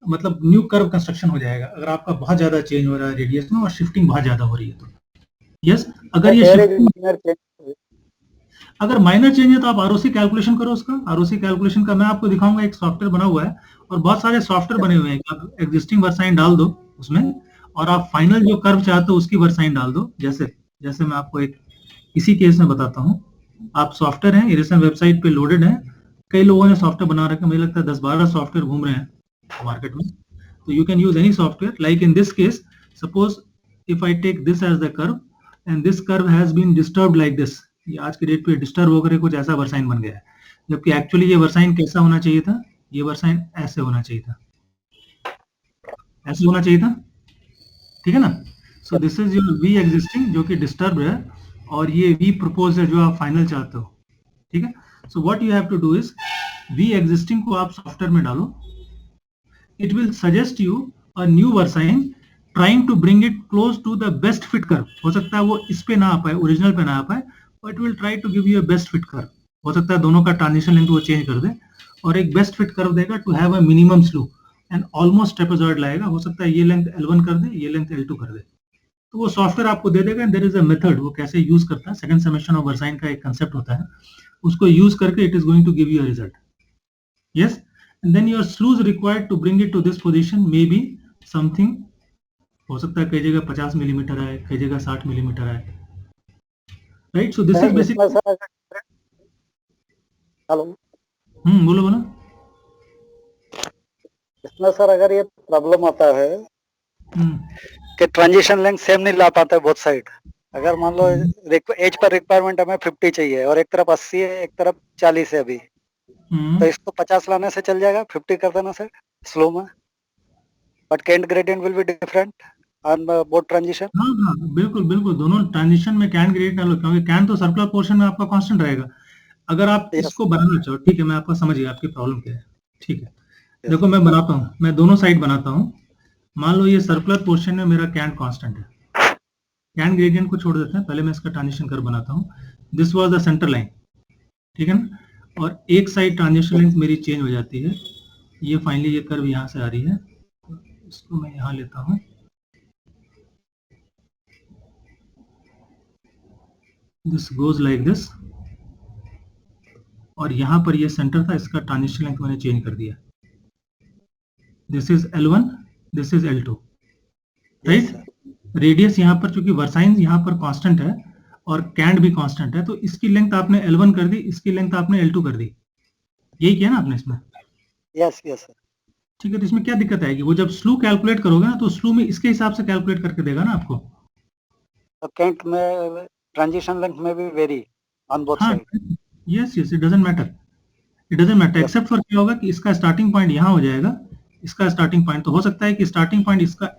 मतलब न्यू कर्व कंस्ट्रक्शन हो जाएगा अगर आपका बहुत ज्यादा चेंज हो रहा है रेडियस में और शिफ्टिंग बहुत ज्यादा हो रही है तो यस अगर ये अगर माइनर चेंज है तो आप आरओसी कैलकुलेशन करो उसका। आरओसी कैलकुलेशन का मैं आपको दिखाऊंगा, एक सॉफ्टवेयर बना हुआ है और बहुत सारे सॉफ्टवेयर बने हुए हैं। आप एग्जिस्टिंग वर्साइन डाल दो उसमें और आप फाइनल जो कर्व चाहते हो उसकी वर्साइन डाल दो। जैसे जैसे मैं आपको एक इसी केस में बताता हूँ। आप सॉफ्टवेयर है इरेसन वेबसाइट पे लोडेड है, कई लोगों ने सॉफ्टवेयर बना रखा है, मुझे लगता है 10-12 सॉफ्टवेयर घूम रहे हैं मार्केट में। तो you can use any software like in this case suppose if I take this as the curve and this curve has been disturbed like this, ये आज के डेट पे डिस्टर्ब होकर कुछ ऐसा वर्साइन बन गया है, जबकि एक्चुअली ये वर्साइन कैसा होना चाहिए था, ये वर्साइन ऐसे होना चाहिए था, ऐसे होना चाहिए था, ठीक है ना। So this is your V existing जो कि डिस्टर्ब है और ये वी प्रपोज है जो आप फाइनल चाहते हो, ठीक है। So what you have to do is V existing को आप सॉफ्टवेयर में डालो, it will suggest you a new versine trying to bring it close to the best fit curve. हो सकता है वो इस पे ना आ पाए, ओरिजिनल पे ना आ पाए, but will try to give you a best fit curve. हो सकता है दोनों का ट्रांजिशन लेंथ वो चेंज कर दे और एक बेस्ट फिट कर्व देगा to have a minimum slow and almost trapezoid लाएगा। हो सकता है ये लेंथ L1 कर दे, ये लेंथ L2 कर दे, तो वो सॉफ्टवेयर आपको दे देगा। देयर इज अ मेथड, वो कैसे यूज करता है, सेकंड समेशन ऑफ वर्साइन का एक कंसेप्ट होता है, उसको यूज करके it is going to give you a result. Yes, and then your slews required to bring it to this position may be something, हो सकता है कई जगह 50 मिलीमीटर है, कई जगह 60 मिलीमीटर है, right. So this is basic. Hello, बोलो बोलो। इसमें सर अगर ये प्रॉब्लम आता है कि ट्रांजिशन लेंथ सेम नहीं ला पाते बोथ साइड, अगर मान लो एज पर रिक्वायरमेंट हमें 50 चाहिए और एक तरफ 80 है एक तरफ 40 है अभी, तो इसको 50 लाने से चल जाएगा, 50 कर देना सर स्लो में, but cant gradient will be different on both transition. हाँ हाँ बिल्कुल बिल्कुल, दोनों ट्रांजिशन में कैन ग्रेडियंट डालो, क्योंकि कैन तो सर्कुलर पोर्शन में आपका कांस्टेंट रहेगा। अगर आप इसको बनाना चाहो, ठीक है, मैं आपको समझ गया आपकी प्रॉब्लम क्या है, ठीक है। देखो मैं बनाता हूँ, मैं दोनों साइड बनाता हूँ। मान लो ये सर्कुलर पोर्शन में मेरा कैन कांस्टेंट है, कैन ग्रेडियंट को छोड़ देते हैं, पहले मैं इसका ट्रांजिशन कर्व बनाता हूँ। This was the centre line, ठीक है ना, और एक साइड ट्रांजिशन लेंथ मेरी चेंज हो जाती है, ये फाइनली ये कर्व यहाँ से आ रही है, इसको मैं यहाँ लेता हूँ, दिस गोज लाइक दिस, और यहाँ पर ये सेंटर था, इसका ट्रांजिशन लेंथ मैंने चेंज कर दिया, this is L1, this is L2, right. Radius यहाँ पर चूंकि वर्साइन यहाँ पर कांस्टेंट है और कैंट भी कांस्टेंट है, तो इसकी लेंथ आपने L1 कर दी, इसकी लेंथ आपने L2 कर दी, यही किया ना आपने इसमें? Yes yes sir. ठीक है, तो इसमें क्या दिक्कत आएगी? वो जब स्लू कैलकुलेट करोगे ना तो स्लू में इसके हिसाब से कैलकुलेट करके देगा ना आपको। तो कैंट में ट्रांजिशन लेंथ में भी very on both side. Yes yes, it doesn't matter, it doesn't matter except for क्या होगा कि इसका स्टार्टिंग पॉइंट यहाँ हो जाएगा, इसका स्टार्टिंग पॉइंट तो हो सकता है कि स्टार्टिंग पॉइंट इसका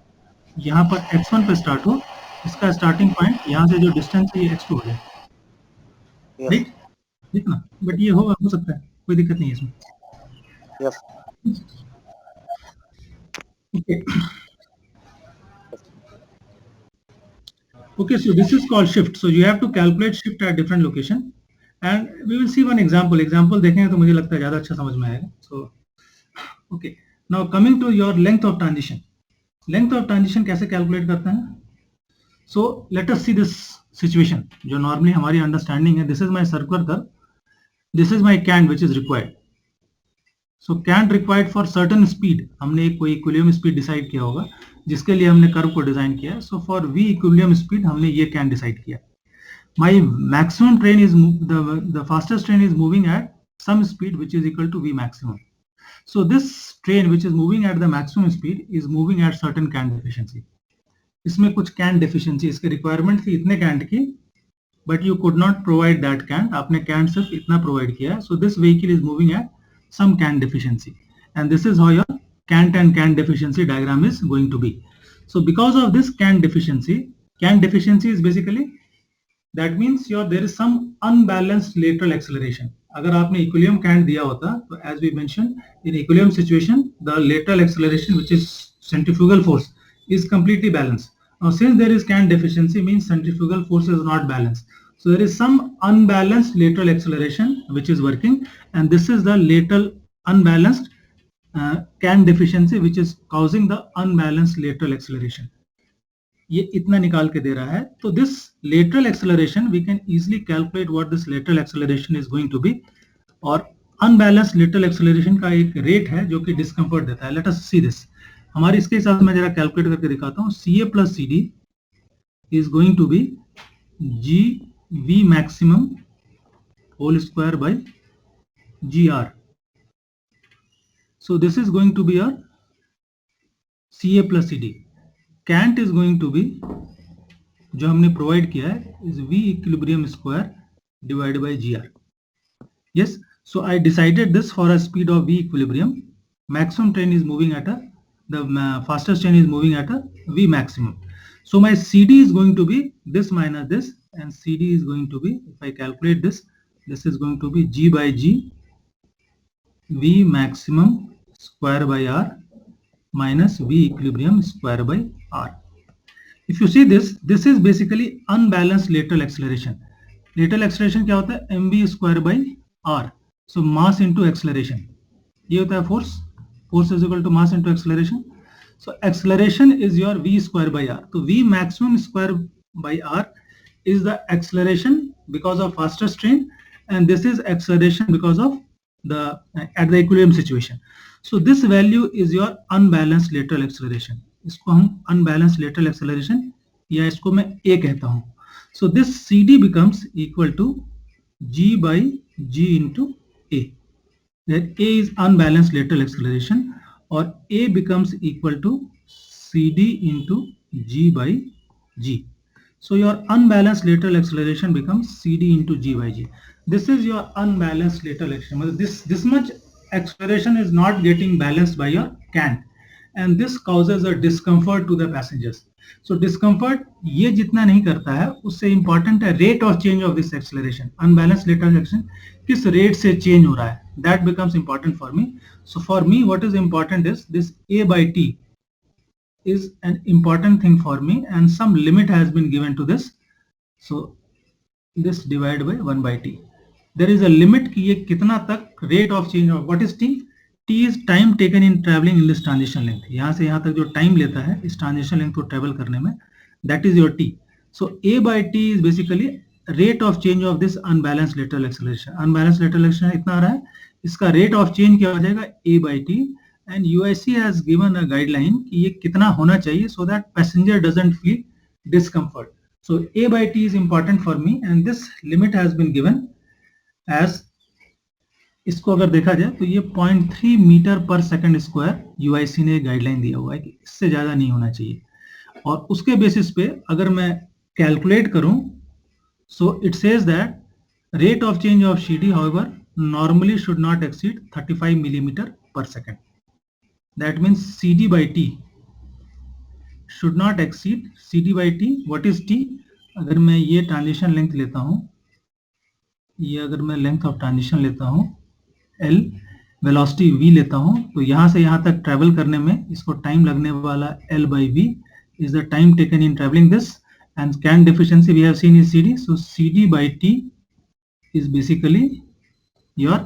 यहाँ पर x1 पे स्टार्ट हो, इसका स्टार्टिंग पॉइंट यहाँ से जो डिस्टेंस है ये x2 हो जाए, राइट, ठीक ना। बट ये होगा, हो सकता है, कोई दिक्कत नहीं है इसमें। Yes okay okay, so this is called shift, so you have to calculate shift at different location and we will see one example देखेंगे तो मुझे लगता है ज्यादा अच्छा समझ में आएगा। so okay, now coming to your length of transition, length of transition कैसे कैलकुलेट करते हैं? so let us see this situation जो normally हमारी अंडरस्टैंडिंग है। this is my circular curve, this is my cant which is required, so cant required for certain speed, हमने एक कोई इक्विलिब्रियम स्पीड डिसाइड किया होगा जिसके लिए हमने कर्व को डिजाइन किया है। so for v equilibrium speed हमने ये cant डिसाइड किया। my maximum train is the fastest train is moving at some speed which is equal to v maximum, so this train which is moving at the maximum speed is moving at certain cant deficiency, इसमें कुछ cant deficiency, इसके रिक्वायरमेंट थी इतने cant की, but you could not provide that cant, आपने cant सिर्फ इतना प्रोवाइड किया है, so this vehicle is moving at some cant deficiency and this is how your cant and cant deficiency diagram is going to be. So because of this cant deficiency is basically that means there is some unbalanced lateral acceleration. अगर आपने equilibrium cant दिया होता तो as we mentioned in equilibrium situation the lateral acceleration which is centrifugal force is completely balanced. Now since there is cant deficiency means centrifugal force is not balanced, so there is some unbalanced lateral acceleration which is working and this is the lateral unbalanced can deficiency which is causing the unbalanced lateral acceleration. ये इतना निकाल के दे रहा है. तो this lateral acceleration we can easily calculate what this lateral acceleration is going to be. और unbalanced lateral acceleration का एक रेट है जो कि discomfort देता है. Let us see this. हमारे इसके हिसाब से मैं जरा कैलकुलेट करके दिखाता हूँ. CA plus CD is going to be GV maximum whole square by GR. So this is going to be our CA plus CD. Cant is going to be जो हमने प्रोवाइड किया है is V equilibrium square divided by GR. Yes, so I decided this for a speed of V equilibrium. Maximum train is moving at the fastest train is moving at a V maximum. So my CD is going to be this minus this, and CD is going to be, if I calculate this is going to be G by G V maximum square by R minus V equilibrium square by R. If you see this is basically unbalanced lateral acceleration. Lateral acceleration क्या होता है? mv square by R. So mass into acceleration. ये होता है force. Force is equal to mass into acceleration. So acceleration is your v square by r. So v maximum square by r is the acceleration because of faster strain, and this is acceleration because of the at the equilibrium situation. So this value is your unbalanced lateral acceleration. इसको हम unbalanced lateral acceleration या इसको मैं a कहता हूँ. So this CD becomes equal to g by g into a. That a is unbalanced lateral acceleration, or a becomes equal to CD into g by g. So your unbalanced lateral acceleration becomes CD into g by g. This is your unbalanced lateral acceleration. This much acceleration is not getting balanced by your cant, and this causes a discomfort to the passengers. So discomfort ये जितना नहीं करता है, उससे important है rate of change of this acceleration. Unbalanced lateral acceleration किस rate से change हो रहा है, that becomes important for me. So for me, what is important is this A by T is an important thing for me, and some limit has been given to this. So this divided by 1 by T. There is a limit कि ये कितना तक rate of change of what is T? T is time taken in traveling in this transition length. यहाँ से यहाँ तक जो time लेता है इस transition length को travel करने में, that is your T. So A by T is basically rate of change of this unbalanced lateral acceleration. Unbalanced lateral acceleration इतना आ रहा है, इसका rate of change क्या हो जाएगा? A by T. And UIC has given a guideline कि ये कितना होना चाहिए so that passenger doesn't feel discomfort. So A by T is important for me, and this limit has been given as, इसको अगर देखा जाए तो ये 0.3 मीटर पर सेकंड स्क्वायर यूआईसी ने गाइडलाइन दिया हुआ है कि इससे ज्यादा नहीं होना चाहिए. और उसके बेसिस पे अगर मैं कैलकुलेट करूं, so it says that rate of change of CD however normally should not exceed 35 millimeter per second. That means CD by T should not exceed CD by T. What is T? अगर मैं ये ट्रांजिशन लेंथ लेता हूं, ये अगर मैं लेंथ ऑफ ट्रांजिशन लेता हूं L, वेलोसिटी V लेता हूं, तो यहां से यहां तक ट्रेवल करने में इसको टाइम लगने वाला L by V is the time taken in traveling this, and cant deficiency we have seen is CD. So CD by T is basically your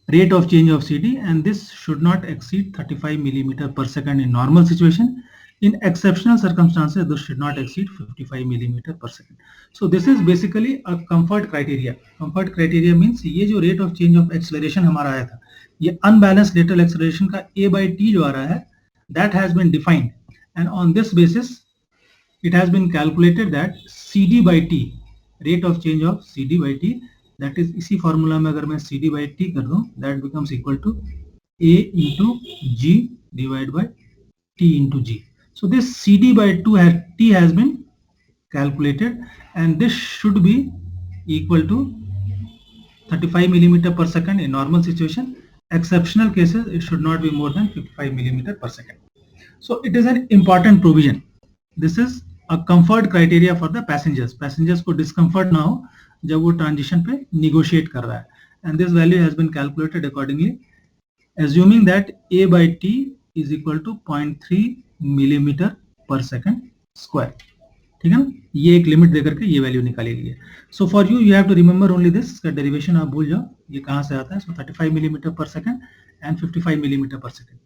rate of change of CD, and this should not exceed 35 millimeter per second in normal situation. In exceptional circumstances, this should not exceed 55 millimeter per second. So this is basically a comfort criteria. Comfort criteria means ये जो rate of change of acceleration हमारा आया था, ये unbalanced lateral acceleration का A by T जो आ रहा है, that has been defined, and on this basis it has been calculated that CD by T, rate of change of CD by T, that is इसी फॉर्मूला में अगर मैं CD by T कर दूं, that becomes equal to A into G divided by T into G. So this CD by T has been calculated, and this should be equal to 35 millimeter per second in normal situation. Exceptional cases, it should not be more than 55 millimeter per second. So it is an important provision. This is a comfort criteria for the passengers. Passengers को discomfort ना हो जब वो transition पे negotiate कर रहा है, and this value has been calculated accordingly, assuming that A by T is equal to 0.3 millimeter per second square. ठीक है ना, ये एक लिमिट देकर के ये वैल्यू निकाली गई है. So for you have to remember only this, का डेरिवेशन आप भूल जाओ ये कहाँ से आता है. सो 35 millimetre per second and 55 millimetre per second.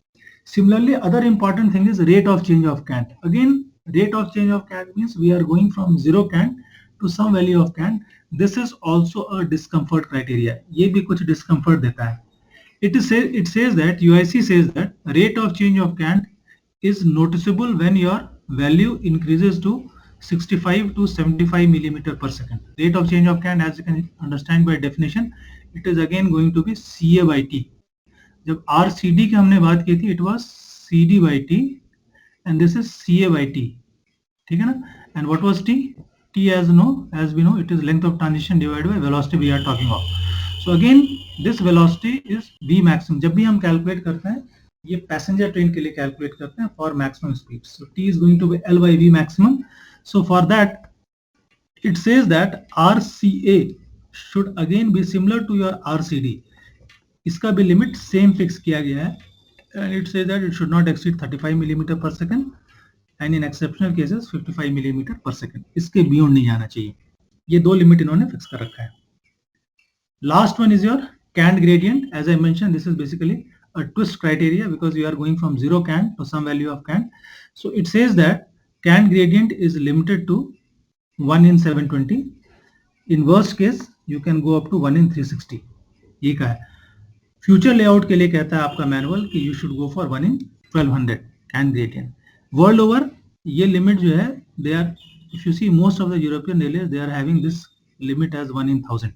Similarly, other important thing is rate of change of cant. Again, rate of change of cant means we are going from 0 cant to some value of cant. This is also a discomfort criteria. ये भी कुछ discomfort देता है. It says that UIC says that rate of change of cant is noticeable when your value increases to 65 to 75 millimeter per second. Rate of change of cant, as you can understand by definition, it is again going to be CA by T. जब RCD की हमने बात की थी, it was CD by T and this is CA by T, ठीक है ना. and what was T? T as we know it is length of transition divided by velocity we are talking of. so again this velocity is V maximum. जब भी हम कैलकुलेट करते हैं ये पैसेंजर ट्रेन के लिए कैलकुलेट करते हैं for maximum speed. so T is going to be L by V maximum. so for that it says that RCA should again be similar to your RCD. इसका भी लिमिट सेम फिक्स किया गया है. and it says that it should not exceed 35 millimeter per second and in exceptional cases 55 millimeter per second. इसके बियॉन्ड नहीं जाना चाहिए. ये दो लिमिट इन्होंने फिक्स कर रखा है. Last one is your cant gradient. as I mentioned, this is basically a twist criteria because you are going from 0 cant to some value of cant. so it says that cant gradient is limited to 1 in 720. in worst case you can go up to 1 in 360. ये कहा है. फ्यूचर लेआउट के लिए कहता है आपका मैनुअल कि you should go for 1 in 1200 cant gradient. World over ये लिमिट जो है, they are, if you see most of the European railways they are having this limit as 1 in 1000.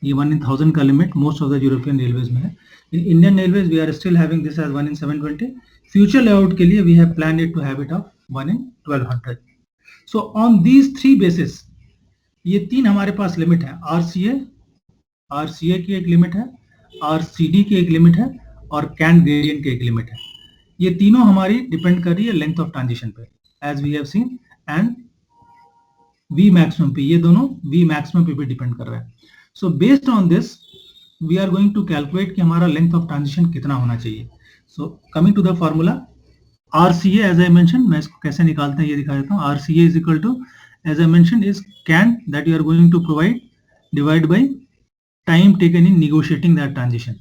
ये 1 in 1000 का limit most of the European railways में है. In Indian railways we are still having this as 1 in 720. Future layout के लिए we have planned it to have it of 1 in 1200. So on these three basis, ये तीन हमारे पास लिमिट है. आरसीए की एक लिमिट है, RCD की एक लिमिट है और कैंट ग्रेडियंट की एक लिमिट है. ये तीनों हमारी डिपेंड कर रही है लेंथ ऑफ ट्रांजिशन पे, as we have seen, and V maximum पे. ये दोनों V मैक्सिमम पे भी डिपेंड कर रहा है. So based on this we are going to calculate कि हमारा लेंथ ऑफ ट्रांजिशन कितना होना चाहिए. So coming to the formula RCA, as I mention, मैं इसको कैसे निकालते हैं ये दिखा देता हूँ. RCA is equal to, as I mention, is cant that you are going to provide divide by time taken in negotiating that transition.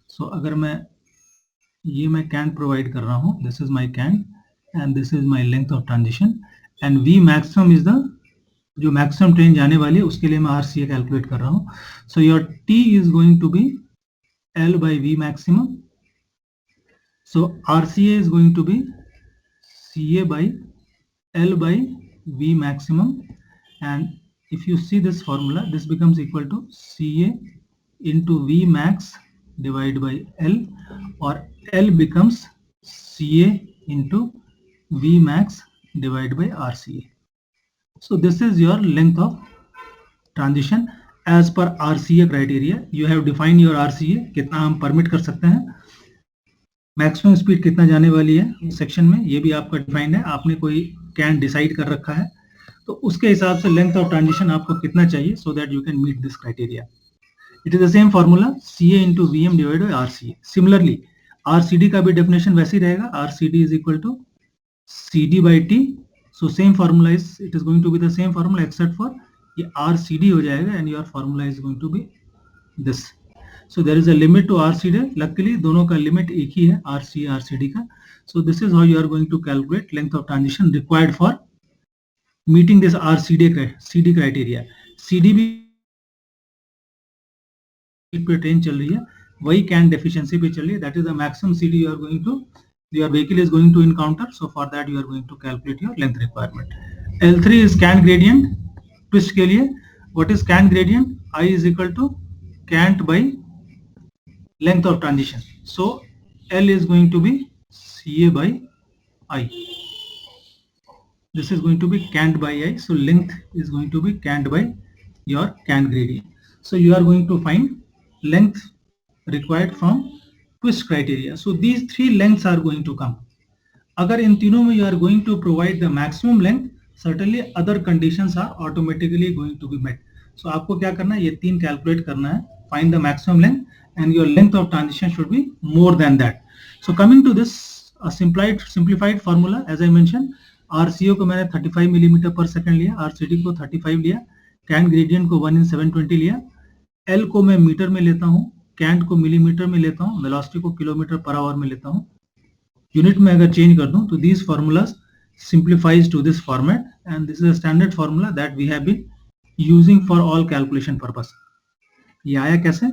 So अगर मैं कैंट प्रोवाइड कर रहा हूँ, this is my cant and this is my length of transition, and V maximum is the, जो मैक्सिमम ट्रेन जाने वाली है उसके लिए मैं RCA कैलकुलेट कर रहा हूँ. So your T is going to be L by V maximum. So RCA is going to be CA by L by V maximum, and if you see this formula, this becomes equal to CA into V max divided by L, or L becomes CA into V max divided by RCA. So this is your length of transition as per RCA criteria. You have defined your RCA, कितना हम परमिट कर सकते हैं, मैक्सिमम स्पीड कितना जाने वाली है सेक्शन में, ये भी आपका डिफाइंड है. आपने कोई कैन डिसाइड कर रखा है, तो उसके हिसाब से लेंथ ऑफ ट्रांजिशन आपको कितना चाहिए, so that you can meet this criteria. It is the same formula, CA into VM divided by RCA. Similarly RCD का भी डेफिनेशन वैसे ही रहेगा. RCD is equal to CD by T. So same formula is, it is going to be the same formula except for ये RCD हो जाएगा and your formula is going to be this. So there is a limit to RCD. Luckily दोनों का लिमिट एक ही है, RCA RCD का. So this is how you are going to calculate length of transition required for meeting this CD criteria. CD भी पे ट्रेन चल रही है, वही कैन डेफिशिएंसी पे चल रही है. That is the maximum CD you are going to, your vehicle is going to encounter. So for that you are going to calculate your length requirement. L3 is cant gradient. Twist के लिए what is cant gradient? I is equal to cant by length of transition. So L is going to be CA by I. This is going to be cant by I. So length is going to be cant by your cant gradient. So you are going to find length required from twist criteria. So these three lengths are going to come. अगर इन तीनों में you are going to provide the maximum length, certainly other conditions are automatically going to be met. So आपको क्या करना है, ये तीन कैलकुलेट करना है, find the maximum length, and your length of transition should be more than that. So coming to this simplified formula, as I mentioned, RCO को मैंने 35 मिलीमीटर पर सेकंड लिया, RCD को 35 लिया, कैंट ग्रेडियंट को 1/720 लिया, L को मैं मीटर में लेता हूँ, कैंट को मिलीमीटर में लेता हूँ, वेलोसिटी को किलोमीटर पर आवर में लेता हूँ, यूनिट में अगर चेंज कर दूं तो these formulas simplifies to this format and this is a standard formula that we have been using for all calculation purpose. ये आया कैसे?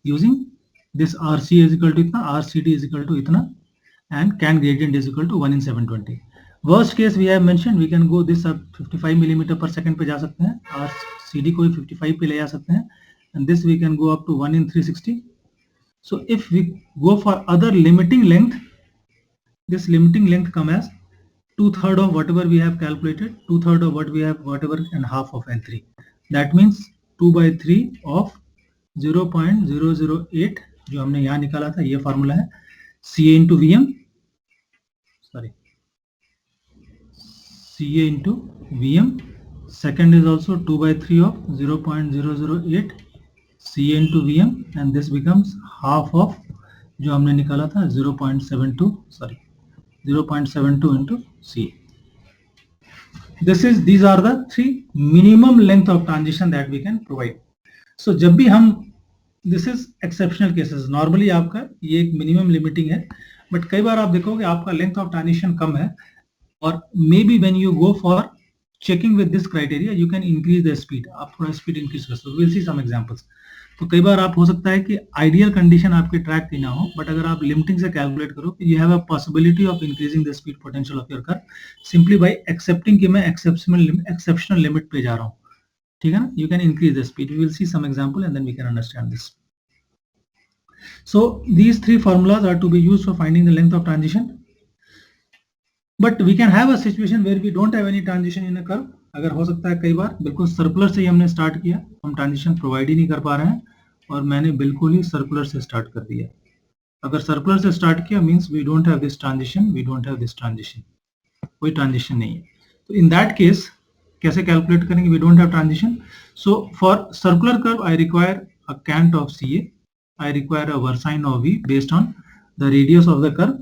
Using this RC is equal to इतना, RCD is equal to इतना and can gradient is equal to 1/720. Worst case we have mentioned we can go this up 55 millimeter per second पे जा सकते हैं, RCD को भी 55 पे ले जा सकते हैं and this we can go up to 1/360. So if we go for other limiting length, this limiting length come as 2/3 of whatever we have calculated, 2/3 of what we have, whatever, and half of L3. That means 2/3 of 0.008 जो हमने यहाँ निकाला था, ये फार्मूला है CA into VM, sorry, CA into VM. Second is also 2/3 of 0.008 CA into VM, and this becomes half of जो हमने निकाला था 0.72, sorry, 0.72 into CA. These are the three minimum length of transition that we can provide. So जब भी हम, this is exceptional cases, normally आपका ये एक minimum limiting है, but कई बार आप देखोगे आपका length of transition कम है, और maybe when you go for checking with this criteria you can increase the speed, आप थोड़ा speed increase कर सकते हो. We'll see some examples. तो कई बार आप हो सकता है कि आइडियल कंडीशन आपके ट्रैक की ना हो, बट अगर आप लिमिटिंग से कैलकुलेट करो, you have a possibility of increasing the speed potential of your curve simply by accepting कि मैं एक्सेप्शनल लिमिट पे जा रहा हूँ, ठीक है ना. You can increase the speed. We will see some example and then we can understand this. So these three formulas are to be used for finding the length of transition, but we can have a situation where we don't have any transition in a curve. अगर हो सकता है कई बार बिल्कुल सर्कुलर से ही हमने स्टार्ट किया, हम ट्रांजिशन प्रोवाइड ही नहीं कर पा रहे हैं, और मैंने बिल्कुल ही सर्कुलर से स्टार्ट कर दिया. अगर सर्कुलर से स्टार्ट किया means we don't have this transition, we don't have this transition, कोई ट्रांजिशन नहीं है. तो इन दैट केस कैसे कैलकुलेट करेंगे? We don't have transition. So for circular curve I require a cant of CA, I require a versine of V based on the radius of the curve.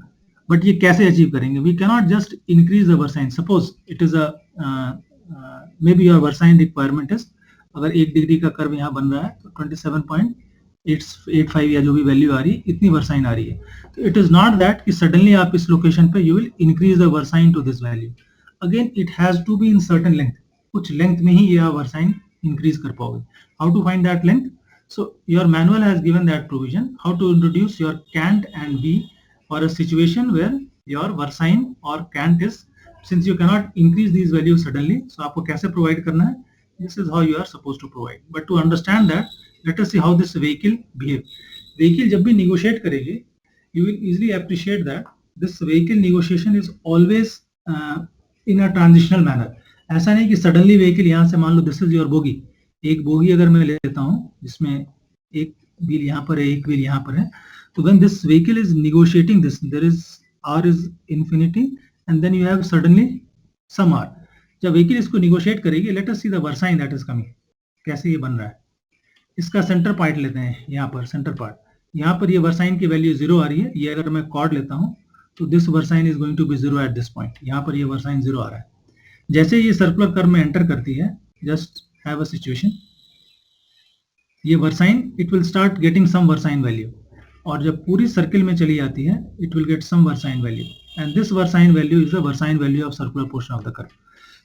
But ये कैसे अचीव करेंगे? We cannot just increase the versine. Suppose it is a may be your versine requirement is, अगर 1 डिग्री का कर्व यहाँ बन रहा है तो 27.885 या जो भी वैल्यू आ रही है इतनी वर्साइन आ रही है. तो इट इज नॉट दैट कि सडनली आप इस लोकेशन पे you will increase the versine to this value. Again it has to be in certain length, कुछ लेंथ में ही ये आप वर्साइन इंक्रीज कर पाओगे. How to find that length? So your manual has given that provision how to introduce your cant and V for a situation where your versine और cant is, since you cannot increase these values suddenly, so आपको कैसे प्रोवाइड करना है? This is how you are supposed to provide. But to understand that, let us see how this vehicle behave. Vehicle जब भी negotiate करेगी, you will easily appreciate that this vehicle negotiation is always in a transitional manner. ऐसा नहीं कि suddenly vehicle यहाँ से मान लो this is your bogie. एक bogie अगर मैं लेता हूँ जिसमें एक wheel यहाँ पर है, एक wheel यहाँ पर है, तो when this vehicle is negotiating this, there is R is infinity and then you have suddenly some R. जब व्हीकल इसको निगोशिएट करेगी, late us see the versine that is coming. कैसे ये बन रहा है? इसका सेंटर पार्ट लेते हैं, यहाँ पर सेंटर पार्ट, यहाँ पर ये वर्साइन की वैल्यू 0 आ रही है. ये अगर मैं कॉर्ड लेता हूँ तो this versine is going to be 0 at this point. यहाँ पर ये वर्साइन 0 आ रहा है. जैसे ये सर्कुलर कर्व में एंटर करती है, जस्ट हैव अ सिचुएशन, ये versine it will start getting some versine value, और जब पूरी सर्किल में चली जाती है it will get some versine value, and this versine value is the versine value of circular portion of the curve.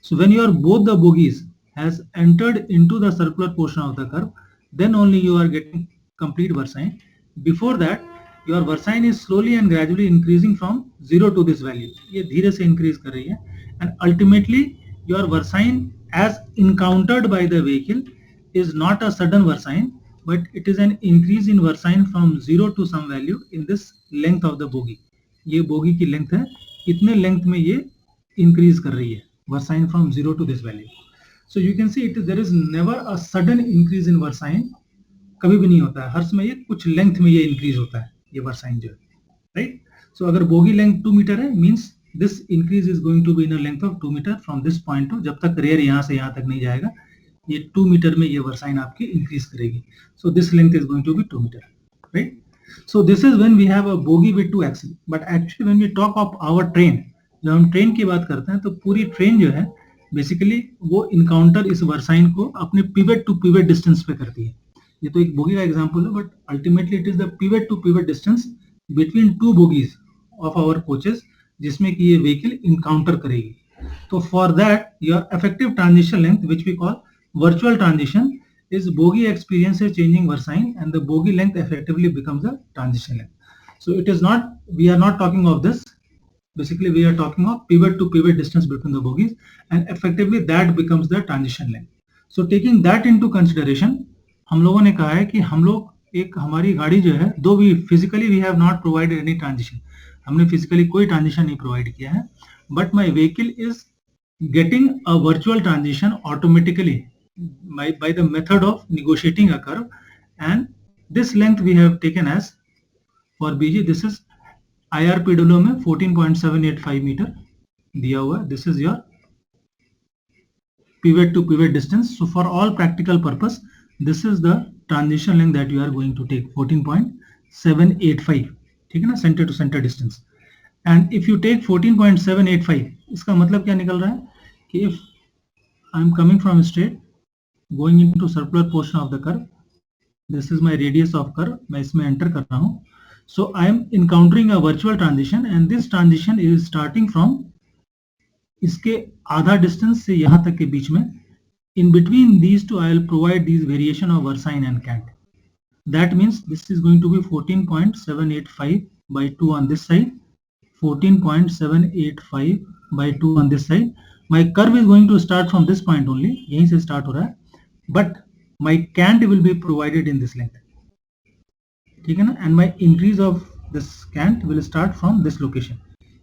So when your both the bogies has entered into the circular portion of the curve, then only you are getting complete versine. Before that, your versine is slowly and gradually increasing from 0 to this value. ये धीरे से increase कर रही है, and ultimately your versine as encountered by the vehicle is not a sudden versine, but it is an increase in versine from 0 to some value in this length of the bogie. ये bogie की length है, इतने length में ये increase कर रही है. Versine from 0 to this value. So you can see there is never a sudden increase in versine. कभी भी नहीं होता है, हर समय ये कुछ लेंथ में ये इंक्रीज होता है, ये वर्साइन जो है, राइट. सो अगर बोगी लेंथ 2 मीटर है, means this increase is going to be in a length of 2 metre from this point to, जब तक रेयर यहाँ से यहाँ तक नहीं जाएगा, ये 2 मीटर में ये वर्साइन आपकी इंक्रीज करेगी. So this length is going to be 2 metre, right. So this is when we have a bogie with 2 axles. But actually when we talk of our train, जब हम ट्रेन की बात करते हैं तो पूरी ट्रेन जो है बेसिकली वो इनकाउंटर इस वर्साइन को अपने पिवट टू पिवट डिस्टेंस पे करती है. ये तो एक बोगी का एग्जांपल है, but ultimately it is the pivot to pivot distance between two bogies of our coaches जिसमें कि ये व्हीकल इनकाउंटर करेगी. तो for that your effective transition length which we call virtual transition is bogie experiences changing versine and the bogie length effectively becomes the transition length. So it is not, we are not talking of this. Basically we are talking of pivot to pivot distance between the bogies and effectively that becomes the transition length. So taking that into consideration, हम लोगों ने कहा है कि हम लोग एक हमारी गाड़ी जो है, दो भी physically we have not provided any transition, हमने physically कोई transition नहीं provide किया है, but my vehicle is getting a virtual transition automatically by the method of negotiating a curve, and this length we have taken as for BG, this is IRPW में 14.785 मीटर दिया हुआ. This is your pivot to pivot distance. So for all practical purpose, this is the transition length that you are going to take, 14.785. ठीक है ना, center to center distance. And if you take 14.785, इसका मतलब क्या निकल रहा है कि if I am coming from straight going into circular portion of the curve, this is my radius of curve, मैं इसमें enter कर रहा हूँ. So I am encountering a virtual transition and this transition is starting from इसके आधा distance से यहाँ तक के बीच में. In between these two I will provide these variation of versine and cant. That means this is going to be 14.785 by 2 on this side, 14.785 by 2 on this side. My curve is going to start from this point only, यहीं से start हो रहा है, but my cant will be provided in this length. ठीक है ना, and my increase of this cant will start from this location.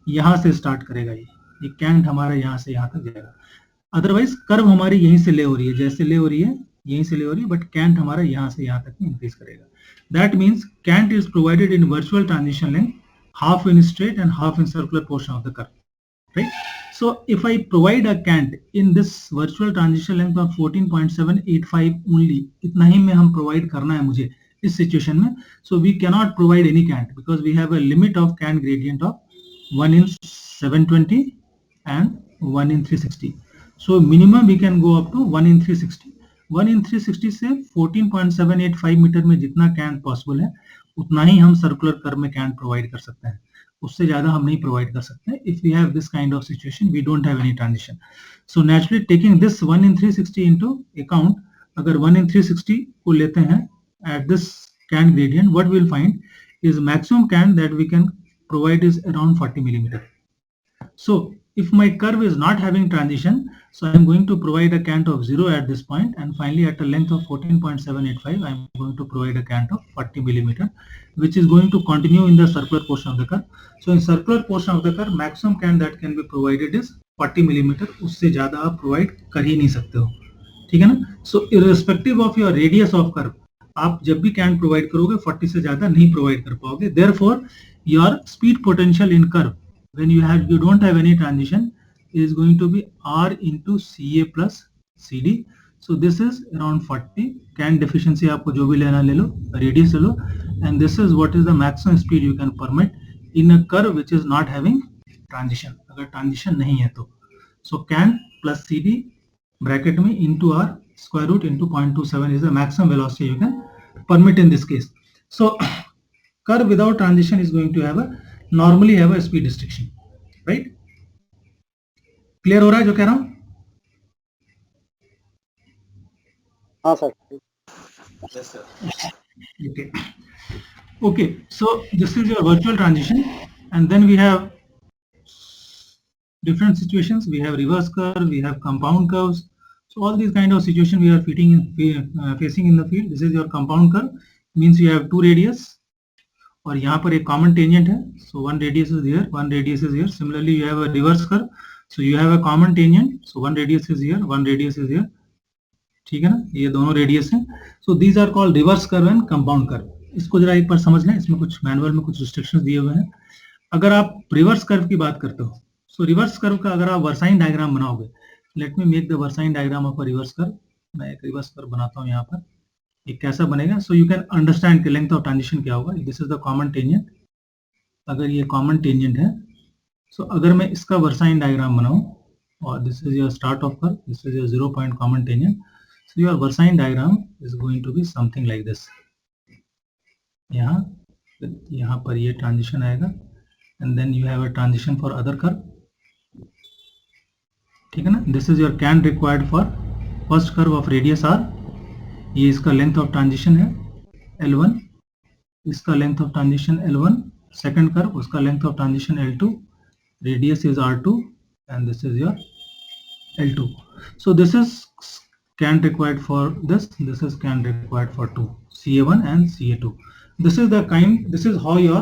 यहाँ से start करेगा ये cant हमारा यहाँ से यहाँ तक जाएगा. अदरवाइज कर्व हमारी यहीं से ले हो रही है, जैसे ले हो रही है यहीं से ले हो रही है, बट कैंट हमारा यहाँ से यहाँ तक इंक्रीज करेगा. That means cant is provided in virtual transition length, half in straight and half in circular portion of the curve, right? So if I provide a cant in this virtual transition length of 14.785 only, इतना ही में हम provide करना है मुझे इस situation में. So we cannot provide any cant because we have a limit of cant gradient of 1 in 720 and 1 in 360. So minimum we can go up to 1 in 360. 1 in 360 से 14.785 मीटर में जितना कैंट पॉसिबल है उतना ही हम सर्कुलर कर्व में कैंट प्रोवाइड कर सकते हैं, उससे ज्यादा हम नहीं प्रोवाइड कर सकते. If we have this kind of situation we don't have any transition. So naturally taking this 1 in 360 into account, अगर 1 in 360 को लेते हैं at this cant gradient, what we will find is maximum cant that we can provide is around 40 millimeter. So if my curve is not having transition, so I am going to provide a cant of 0 at this point, and finally at a length of 14.785 I am going to provide a cant of 40 millimeter, which is going to continue in the circular portion of the curve. So in circular portion of the curve, maximum cant that can be provided is 40 millimeter. उससे ज्यादा आप provide कर ही नहीं सकते हो, ठीक है ना. So irrespective of your radius of curve, आप जब भी cant provide करोगे 40 से ज्यादा नहीं provide कर पाओगे. Therefore your speed potential in curve when you don't have any transition is going to be R into CA plus CD. So this is around 40. Cant deficiency आपको जो भी लेना ले लो, radius ले लो, and this is what is the maximum speed you can permit in a curve which is not having transition. अगर transition नहीं है तो, so cant plus CD bracket में into R square root into 0.27 is the maximum velocity you can permit in this case. So curve without transition is going to have normally have a speed restriction, right? Clear हो रहा है जो कह रहा हूं? हाँ sir. Yes, sir. Okay. So this is your virtual transition, and then we have different situations. We have reverse curve, we have compound curves. So all these kind of situations we are facing in the field. This is your compound curve, means you have two radius, और यहाँ पर एक common tangent है. So one radius is here, one radius is here. Similarly you have a reverse curve, so you have a common tangent. So one radius is here, one radius is here. ठीक है ना, ये दोनों रेडियस हैं. So these are called reverse curve and compound curve. इसको जरा एक बार समझ लें, इसमें कुछ मैनुअल में कुछ रिस्ट्रिक्शंस दिए हुए हैं. अगर आप रिवर्स कर्व की बात करते हो, so रिवर्स कर्व का अगर आप वर्साइन डायग्राम बनाओगे, let me make the versine diagram of a reverse curve. मैं एक रिवर्स कर्व बनाता हूँ यहाँ पर. ये कैसा बनेगा? सो यू कैन अंडरस्टैंड कि लेंथ ऑफ ट्रांजिशन क्या होगा. This is the common tangent. अगर ये कॉमन टेंजेंट है सो अगर मैं इसका वर्साइन डायग्राम बनाऊं और this is your start of curve, this is your 0 point common tangent, so your versine diagram is going to be something like this. यहाँ पर ये ट्रांजिशन आएगा and then you have a transition for other curve. ठीक है ना. This is your can required for first curve of radius r. ये इसका लेंथ ऑफ ट्रांजिशन है L1, इसका length of transition L1. Second curve, उसका length of transition L2, radius is R2 and this is your L2. So this is can required for this is can required for 2, CA1 and CA2. This is how your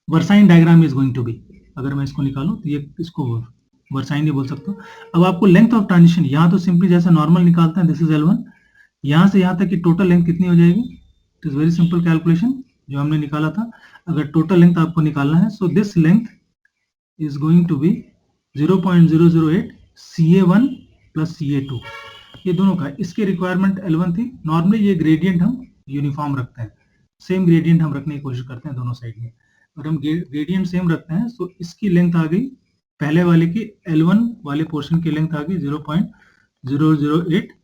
versine diagram is going to be. अगर मैं इसको निकालूं तो ये इसको वर्साइन ही बोल सकता हूँ. अब आपको लेंथ ऑफ ट्रांजिशन यहाँ तो सिंपली जैसे नॉर्मल निकालते हैं, दिस इज L1, यहाँ से यहाँ तक की टोटल लेंथ कितनी हो जाएगी. It is very simple calculation जो हमने निकाला था. अगर टोटल लेंथ आपको निकालना है, so this length is going to be 0.008 CA1 plus CA2. ये दोनों का, इसके रिक्वायरमेंट L1 थी. नॉर्मली ये ग्रेडियंट हम यूनिफॉर्म रखते हैं, सेम ग्रेडियंट हम रखने की कोशिश करते हैं दोनों साइड में. अगर हम ग्रेडियंट सेम रखते हैं तो इसकी लेंथ आ गई, पहले वाले की L1 वाले पोर्शन की लेंथ आ गई 0.008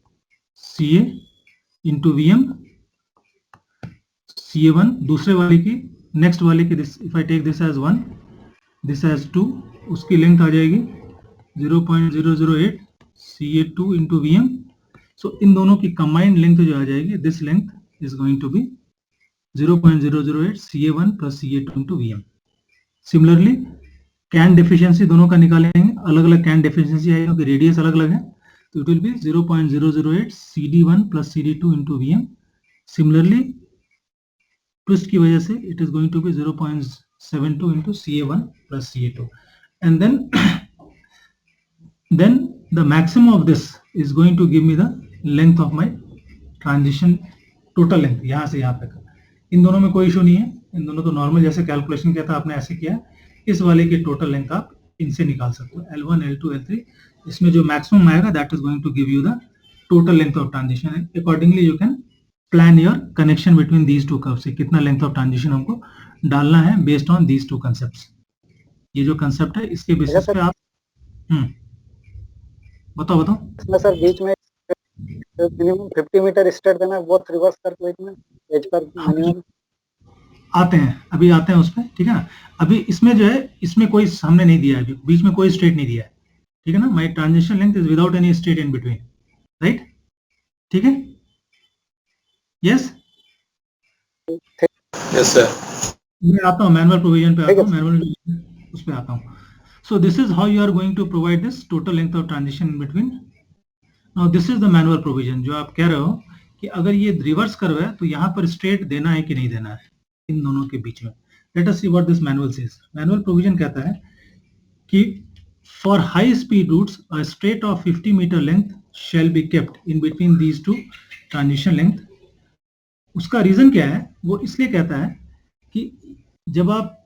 CA इंटू VM CA1. दूसरे वाले की, नेक्स्ट वाले की, this if I take this as 1, this as 2, उसकी लेंथ आ जाएगी 0.008 CA2 इंटू VM. सो इन दोनों की कंबाइंड लेंथ जो आ जाएगी, this length is going to be 0.008 CA1 plus CA2 into VM. Similarly can deficiency दोनों का निकालेंगे, अलग अलग कैन डेफिशिएंसी आएगी क्योंकि रेडियस अलग अलग है, तो it will be 0.008 CD1 plus CD2 into VM. Similarly twist की वजह से it is going to be 0.72 into CA1 plus CA2, and then the maximum of this is going to give me the length of my transition, total length यहाँ से यहाँ तक. इन दोनों में कोई इशू नहीं है, इन दोनों तो नॉर्मल जैसे कैलकुलेशन किया था आपने ऐसे किया. इस वाले की टोटल लेंथ आप इनसे निकाल सकते हो, L1, L2, L3. इसमें जो मैक्सिमम आएगा that is going to give you the total length of transition. Accordingly you can plan your connection between these two curve से कितना लेंथ ऑफ ट्रांजिशन हमको डालना है based on these two concepts. ये जो कंसेप्ट है इसके बेसिस पे आप बताओ. इसमें सर बीच में मिनिमम 50 मीटर स्टेट देना है, बोथ रिवर्स कर में एज पर मिनिमम आते हैं उस पे. ठीक है ना. अभी इसमें जो है, इसमें कोई हमने नहीं दिया है, बीच में कोई स्ट्रेट नहीं दिया है. ठीक है ना. My transition length is without any straight in between, right. ठीक है. Yes Yes, sir. मैं आता हूँ मैनुअल प्रोविजन पे आता हूँ, मैनुअल उस पे आता हूँ. So this is how you are going to provide this total length of transition in between. Now this is the manual provision जो आप कह रहे हो कि अगर ये रिवर्स कर्व है तो यहाँ पर स्ट्रेट देना है कि नहीं देना है इन दोनों के बीच में. Let us see what this manual says. Manual provision कहता है कि for high speed routes a straight of 50 metre length shall be kept in between these two transition length. उसका रीजन क्या है, वो इसलिए कहता है कि जब आप,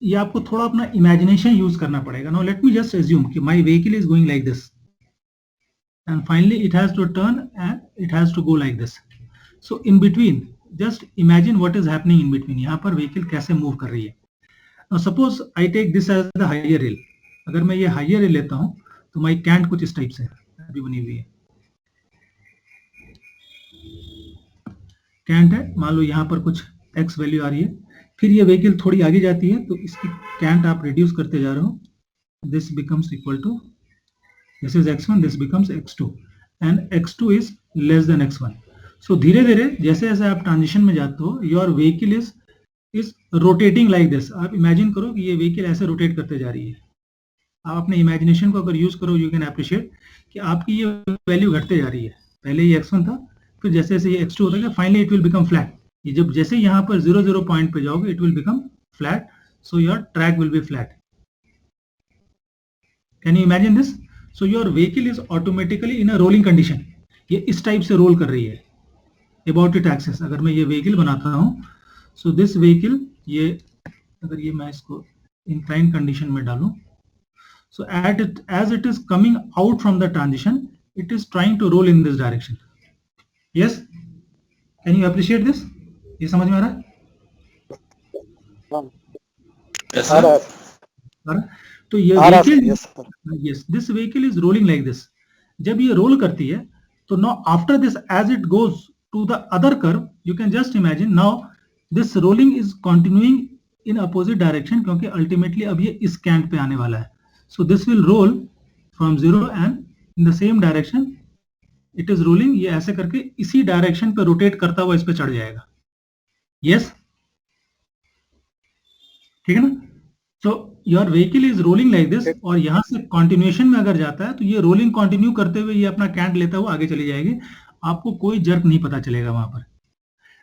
ये आपको थोड़ा अपना इमेजिनेशन यूज करना पड़ेगा. Now let me just assume कि my vehicle is going like this and finally it has to turn and it has to go like this. So in between just imagine what is happening in between. यहाँ पर व्हीकल कैसे मूव कर रही है. Now suppose I take this as the higher rail. अगर मैं ये हायर रेल लेता हूँ तो माई कैंट कुछ इस टाइप से अभी बनी हुई है. कैंट है, मान लो यहाँ पर कुछ x वैल्यू आ रही है. फिर ये व्हीकल थोड़ी आगे जाती है तो इसकी कैंट आप रिड्यूस करते जा रहे हो. This becomes equal to, this is x1, this becomes x2 and x2 is less than x1. So धीरे धीरे जैसे जैसे आप ट्रांजिशन में जाते हो, your vehicle is rotating like this. आप इमेजिन करो कि ये व्हीकल ऐसे रोटेट करते जा रही है. आप अपने इमेजिनेशन को अगर यूज करो, यू कैन अप्रिशिएट कि आपकी ये वैल्यू घटते जा रही है. पहले ये x1 था, फिर जैसे जैसे ये x2 होता है, finally it will become flat. ये जब जैसे यहाँ पर 0 पॉइंट पे जाओगे, it will become flat. So your track will be flat. Can you imagine this? So your vehicle is automatically in a rolling condition. ये इस टाइप से रोल कर रही है अबाउट इट एक्सिस. अगर मैं ये व्हीकल बनाता हूँ, सो दिस व्हीकल, ये अगर ये मैं इसको इंक्लाइन कंडीशन में डालूं, so as it is coming out from the transition, it is trying to roll in this direction. Yes, can you appreciate this? ये समझ में आ रहा है? Yes, sir. तो ये आ रहा sir, vehicle, yes sir, yes, this vehicle is rolling like this. जब ये रोल करती है तो now after this as it goes to the other curve, you can just imagine now this rolling is continuing in opposite direction क्योंकि ultimately अब ये इस कैंट पे आने वाला है. So this will roll from 0 and in the same direction it is rolling. ये ऐसे करके इसी डायरेक्शन पे रोटेट करता हुआ इस पे चढ़ जाएगा. Yes, ठीक है ना? So your vehicle is rolling like this और यहाँ से continuation में अगर जाता है तो ये rolling continue करते हुए ये अपना कैंट लेता हुआ आगे चली जाएगी. आपको कोई जर्क नहीं पता चलेगा वहां पर.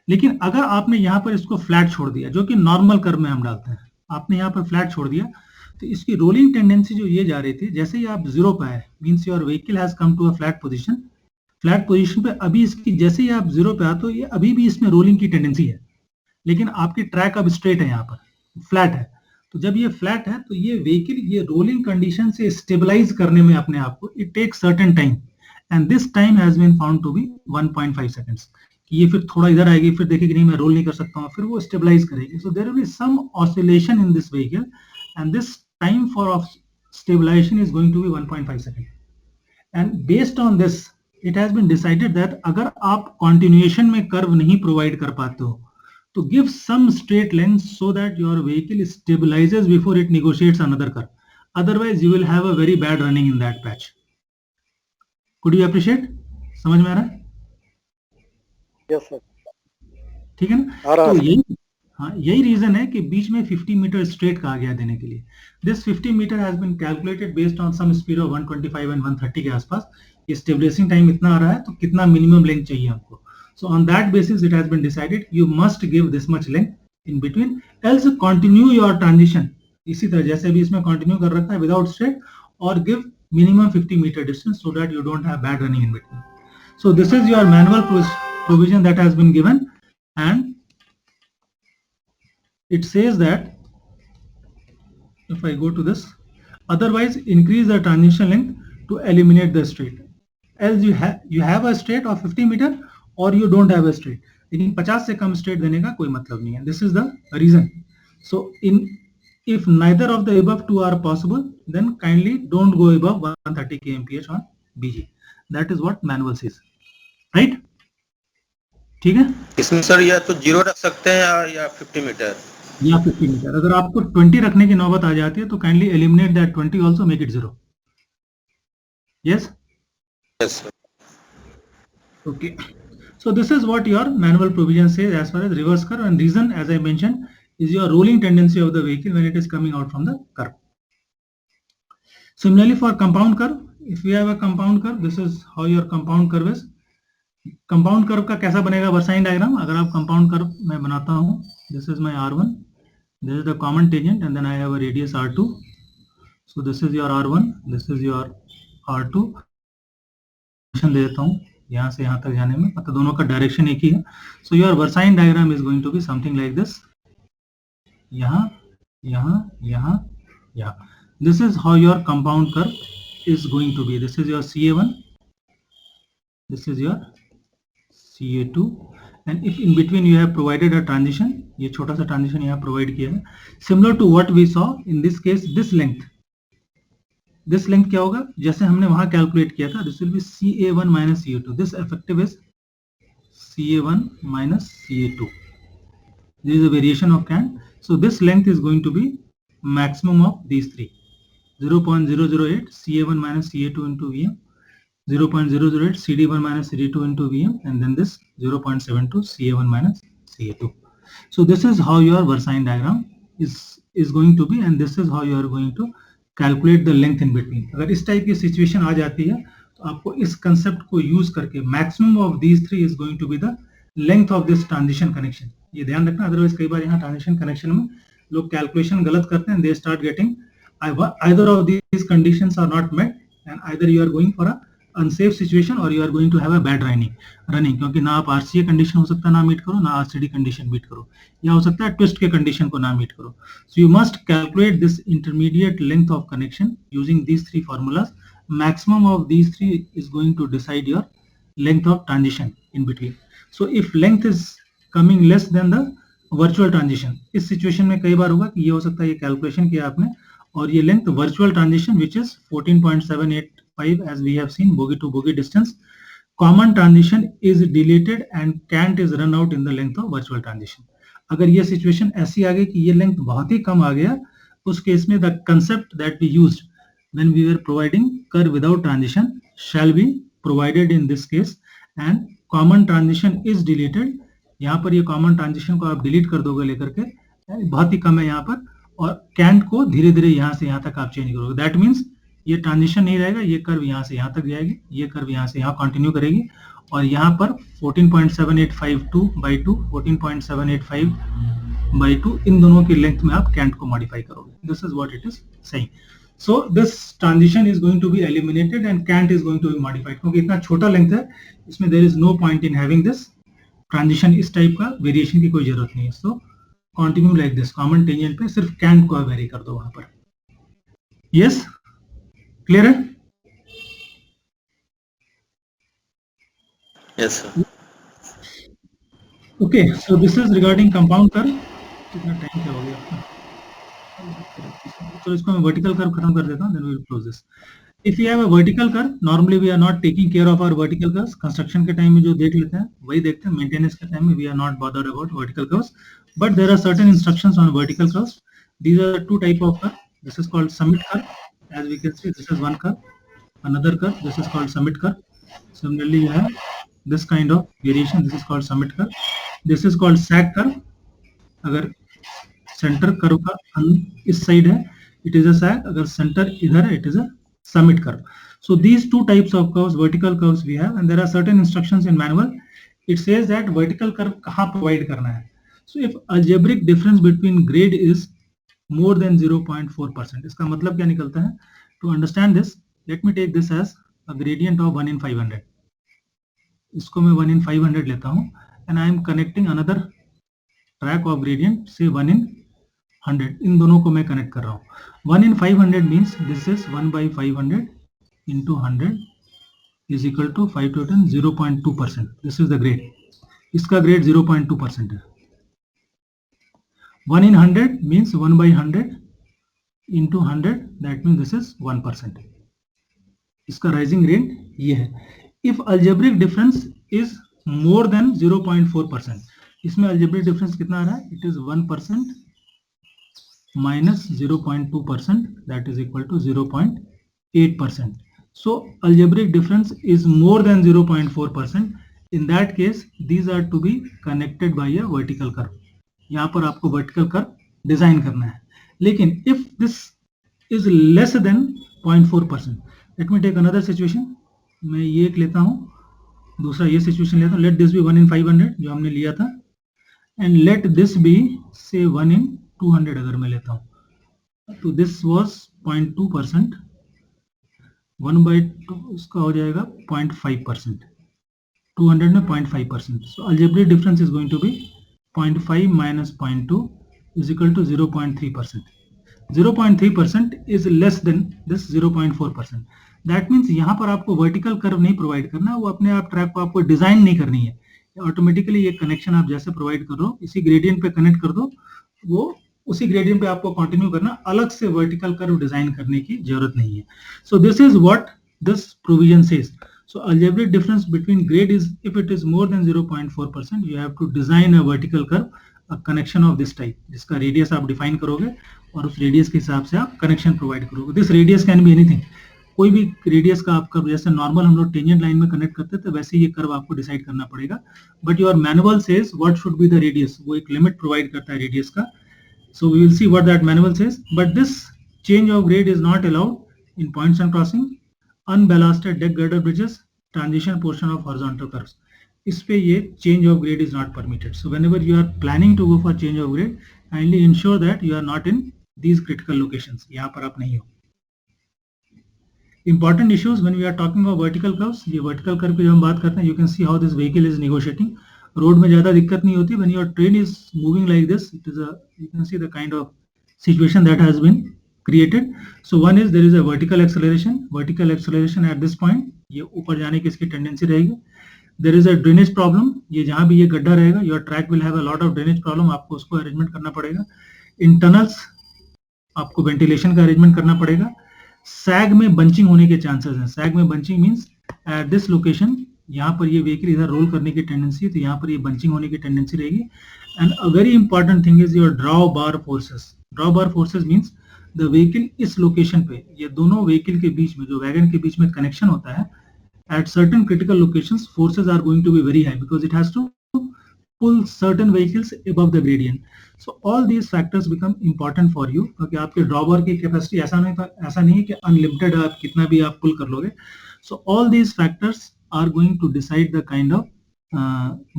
लेकिन अगर आपने यहाँ पर इसको फ्लैट छोड़ दिया, जो कि नॉर्मल कर्व में हम डालते हैं, आपने यहाँ पर फ्लैट छोड़ दिया तो इसकी रोलिंग टेंडेंसी जो ये जा रही थी, जैसे ही आप 0 पे आए, means your vehicle has come to a flat position. Flat position पे अभी इसकी जैसे ही आप 0 पे आते तो ये अभी भी इसमें रोलिंग की टेंडेंसी है, लेकिन आपकी ट्रैक अब स्ट्रेट है, यहाँ पर फ्लैट है. तो जब ये फ्लैट है तो ये व्हीकल ये रोलिंग कंडीशन से स्टेबलाइज करने में अपने आप को it take certain time and this time has been found to be 1.5 seconds. ये फिर थोड़ा इधर आएगी, फिर देखेगी नहीं मैं रोल नहीं कर सकता हूँ, फिर वो स्टेबलाइज करेगी. So there will be some oscillation in this vehicle and this time for stabilization is going to be 1.5 second. And based on this it has been decided that अगर आप कंटिन्यूएशन में कर्व नहीं प्रोवाइड कर पाते हो to give some straight length so that your vehicle stabilizes before it negotiates another curve. Otherwise, you will have a very bad running in that patch. Could you appreciate? समझ में आ रहा है? यस सर, ठीक है ना? तो यही रीजन है कि बीच में 50 मीटर स्ट्रेट कहा गया देने के लिए. This 50 metre has been calculated based on some speed of 125 and 130 के आसपास. ये स्टेबलाइजिंग टाइम इतना आ रहा है तो कितना मिनिमम लेंथ चाहिए हमको. So on that basis, it has been decided you must give this much length in between, else continue your transition. इसी तरह जैसे भी इसमें continue कर रखा है without straight, or give minimum 50 meter distance so that you don't have bad running in between. So this is your manual provision that has been given, and it says that if I go to this, otherwise increase the transition length to eliminate the straight. Else you have a straight of 50 meter. और you don't have a straight. लेकिन 50 से कम स्ट्रेट देने का कोई मतलब नहीं है. This is the reason. So in if neither of the above two are possible then kindly don't go above 130 kmph on BG. That is what manual says. Right? ठीक है. इसमें सर या तो 0 रख सकते हैं या 50 मीटर या 50 मीटर. अगर आपको 20 रखने की नौबत आ जाती है तो kindly eliminate that 20 also, make it 0. Yes? Yes sir. Okay. So this is what your manual provision says as far as reverse curve, and reason as I mentioned is your rolling tendency of the vehicle when it is coming out from the curve. Similarly for compound curve, if we have a compound curve, this is how your compound curve is. Compound curve का कैसा बनेगा Versine diagram? अगर आप compound curve मैं बनाता हूँ, this is my R1, this is the common tangent and then I have a radius R2. So this is your R1, this is your R2. दे देता हूँ यहाँ से यहाँ तक जाने में, मतलब दोनों का डायरेक्शन एक ही है. So your versine diagram is going to be something like this. यहाँ यहाँ यहाँ यहाँ. This is how your compound curve is going to be. This is your CA1, this is your CA2, and if in between you have provided a transition, ये छोटा सा ट्रांजिशन यहाँ प्रोवाइड किया है, similar to what we saw in this case. This length, this length क्या होगा जैसे हमने वहां कैलकुलेट किया था, this will be CA1 minus CA2. This effective is CA1 minus CA2. This is a variation of CAN. So this length is going to be maximum of these three. 0.008 CA1 minus CA2 into VM, 0.008 CD1 minus CD2 into VM, and then this 0.72 CA1 minus CA2. So this is how your Versine diagram is going to be, and this is how you are going to calculate the length in between. अगर इस टाइप की सिचुएशन आ जाती है तो आपको इस कंसेप्ट को यूज करके maximum of these three is going to be the length of this transition connection. ये ध्यान रखना, अदरवाइज कई बार यहाँ ट्रांजिशन कनेक्शन में लोग कैलकुलेशन गलत करते हैं. They start getting either of these conditions are not met and either you are going for a unsafe situation or you are going to have a bad running क्योंकि ना आप RCA कंडीशन हो सकता है ना मीट करो, ना RCD कंडीशन मीट करो, या हो सकता है ट्विस्ट के कंडीशन को ना मीट करो. So you must calculate this intermediate length of connection using these three formulas. Maximum of these three is going to decide your length of transition in between. So if length is coming less than the virtual transition, इस सिचुएशन में कई बार होगा कि ये हो सकता है ये कैलकुलेशन किया आपने और ये length virtual transition which is 14.785 as we have seen, bogie to bogie distance. Common transition is deleted and can't is run out in the length of virtual transition. अगर ये सिचुएशन ऐसी आ गई कि ये लेंथ बहुत ही कम आ गया, उस केस में the concept that we used when we were providing curve without transition shall be provided in this case, and common transition is deleted. यहाँ पर ये कॉमन ट्रांजिशन को आप डिलीट कर दोगे लेकर के, बहुत ही कम है यहाँ पर, और कैंट को धीरे धीरे यहाँ से यहाँ तक आप चेंज करोगे. दैट मीन्स ये ट्रांजिशन नहीं रहेगा, ये कर्व यहाँ से यहाँ तक जाएगी, ये कर्व यहाँ से यहाँ कंटिन्यू करेगी, और यहाँ पर 14.7852/2 14.785/2 इन दोनों की लेंथ में आप कैंट को मॉडिफाई करोगे. This is what it is saying. So this transition is going to be eliminated and cant is going to be modified, क्योंकि इतना छोटा लेंथ है, इसमें there is no point in having this transition. इस टाइप का वेरिएशन की कोई जरूरत नहीं है. So continue like this, common tangent पे सिर्फ कैंट को आप वेरी कर दो वहां पर. यस, क्लियर है? Yes, sir. Okay, so this is regarding compound curve. कितना टाइम क्या हो गया आपका? तो इसको मैं vertical curve खत्म कर देता हूँ, then we will close this. If we have a vertical curve, normally we are not taking care of our vertical curves. Construction के टाइम में जो देख लेते हैं वही देखते हैं. Maintenance के टाइम में we are not bothered about vertical curves. But there are certain instructions on vertical curves. These are two type of curve. This is called summit curve. As we can see, this is one curve. Another curve, this is called summit curve. Similarly, you have this kind of variation. This is called summit curve. This is called sag curve. अगर सेंटर कर्व का इस साइड है, it is a sag. अगर सेंटर इधर है, it is a summit curve. So these two types of curves, vertical curves we have, and there are certain instructions in manual. It says that vertical curve कहाँ provide करना है. So if algebraic difference between grade is more than 0.4%, इसका मतलब क्या निकलता है? To understand this, let me take this as a gradient of 1 in 500. इसको मैं 1 in 500 लेता हूँ, and I am connecting another track of gradient, say 1 in 100. इन दोनों को मैं कनेक्ट कर रहा हूँ. 1 in 500 means this is 1/500 into 100 is equal to 5 to 10 0.2%. This is the grade. इसका grade 0.2% है. 1 in 100 means 1/100 into 100, that means this is 1%. इसका rising rate ये है. If algebraic difference is more than 0.4%, इसमें algebraic difference कितना आ रहा है? It is 1% minus 0.2%, that is equal to 0.8%. So algebraic difference is more than 0.4%. In that case, these are to be connected by a vertical curve. यहाँ पर आपको vertical curve डिजाइन करना है. लेकिन if this is less than 0.4%, let me take another situation. मैं ये एक लेता हूँ, दूसरा ये सिचुएशन लेता हूँ. लेट दिस बी 1 in 500 जो हमने लिया था, एंड लेट दिस बी से 1 in 200 अगर मैं लेता हूँ, तो दिस वाज 0.2%, 1/2 इसका हो जाएगा 0.5%, 200 में 0.5%. So algebraic difference is going to be 0.5 minus 0.2 is equal to 0.3%. 0.3% is less than this 0.4%. That means यहाँ पर आपको वर्टिकल कर्व नहीं प्रोवाइड करना, वो अपने आप ट्रैक को आपको डिजाइन नहीं करनी है. ऑटोमेटिकली ये कनेक्शन आप जैसे प्रोवाइड कर रहे हो, इसी ग्रेडियंट पे कनेक्ट कर दो, वो उसी ग्रेडियंट पे आपको कंटिन्यू करना, अलग से वर्टिकल कर्व डिजाइन करने की जरूरत नहीं है. So this is what this provision says. So algebraic difference between grade is, if it is more than 0.4%, you have to design a vertical curve, a connection of this type, जिसका रेडियस आप डिफाइन करोगे और उस रेडियस के हिसाब से आप कनेक्शन प्रोवाइड करोगे. This radius can be anything, कोई भी रेडियस का आप कर्व, जैसे नॉर्मल हम लोग टेंजेंट लाइन में कनेक्ट करते थे, वैसे ये कर्व आपको डिसाइड करना पड़ेगा. But your manual says what should be the radius, वो एक लिमिट प्रोवाइड करता है रेडियस का. So we will see what that manual says. But this change of grade is not allowed in points and crossing, unballasted deck girder bridges, transition portion of horizontal curves. इस पे ये change of grade is not permitted. So whenever you are planning to go for change of grade, kindly ensure that you are not in these critical locations. यहाँ पर आप नहीं हो. Important issues when we are talking about vertical curves. ये vertical curve की जब हम बात करते हैं, you can see how this vehicle is negotiating. Road में ज्यादा दिक्कत नहीं होती. When your train is moving like this, it is a, you can see the kind of situation that has been created. So one is there is a vertical acceleration. Vertical acceleration at this point, ये ऊपर जाने की इसकी टेंडेंसी रहेगी. There is a drainage problem. ये जहाँ भी ये गड्ढा रहेगा, your track will have a lot of drainage problem. आपको उसको अरेंजमेंट करना पड़ेगा. In tunnels, आपको वेंटिलेशन का अरेंजमेंट करना पड़ेगा। सैग में बंचिंग होने के चांसेस हैं। सैग में bunching means at this location, यहाँ पर ये व्हीकल इधर रोल करने की टेंडेंसी है, तो यहाँ पर ये बंचिंग होने की टेंडेंसी रहेगी। And a very important thing is your draw bar forces. Draw bar forces means the vehicle इस लोकेशन पे, ये दोनों व्हीकल के बीच में, जो वैगन के बीच में कनेक्शन होता है, at certain critical locations forces are going to be very high because it has to pull certain vehicles above the gradient. So all these factors become important for you, क्योंकि आपके ड्रॉबर की कैपेसिटी ऐसा नहीं है कि अनलिमिटेड आप कितना भी आप पुल कर लोगे. So all these factors are going to decide the kind of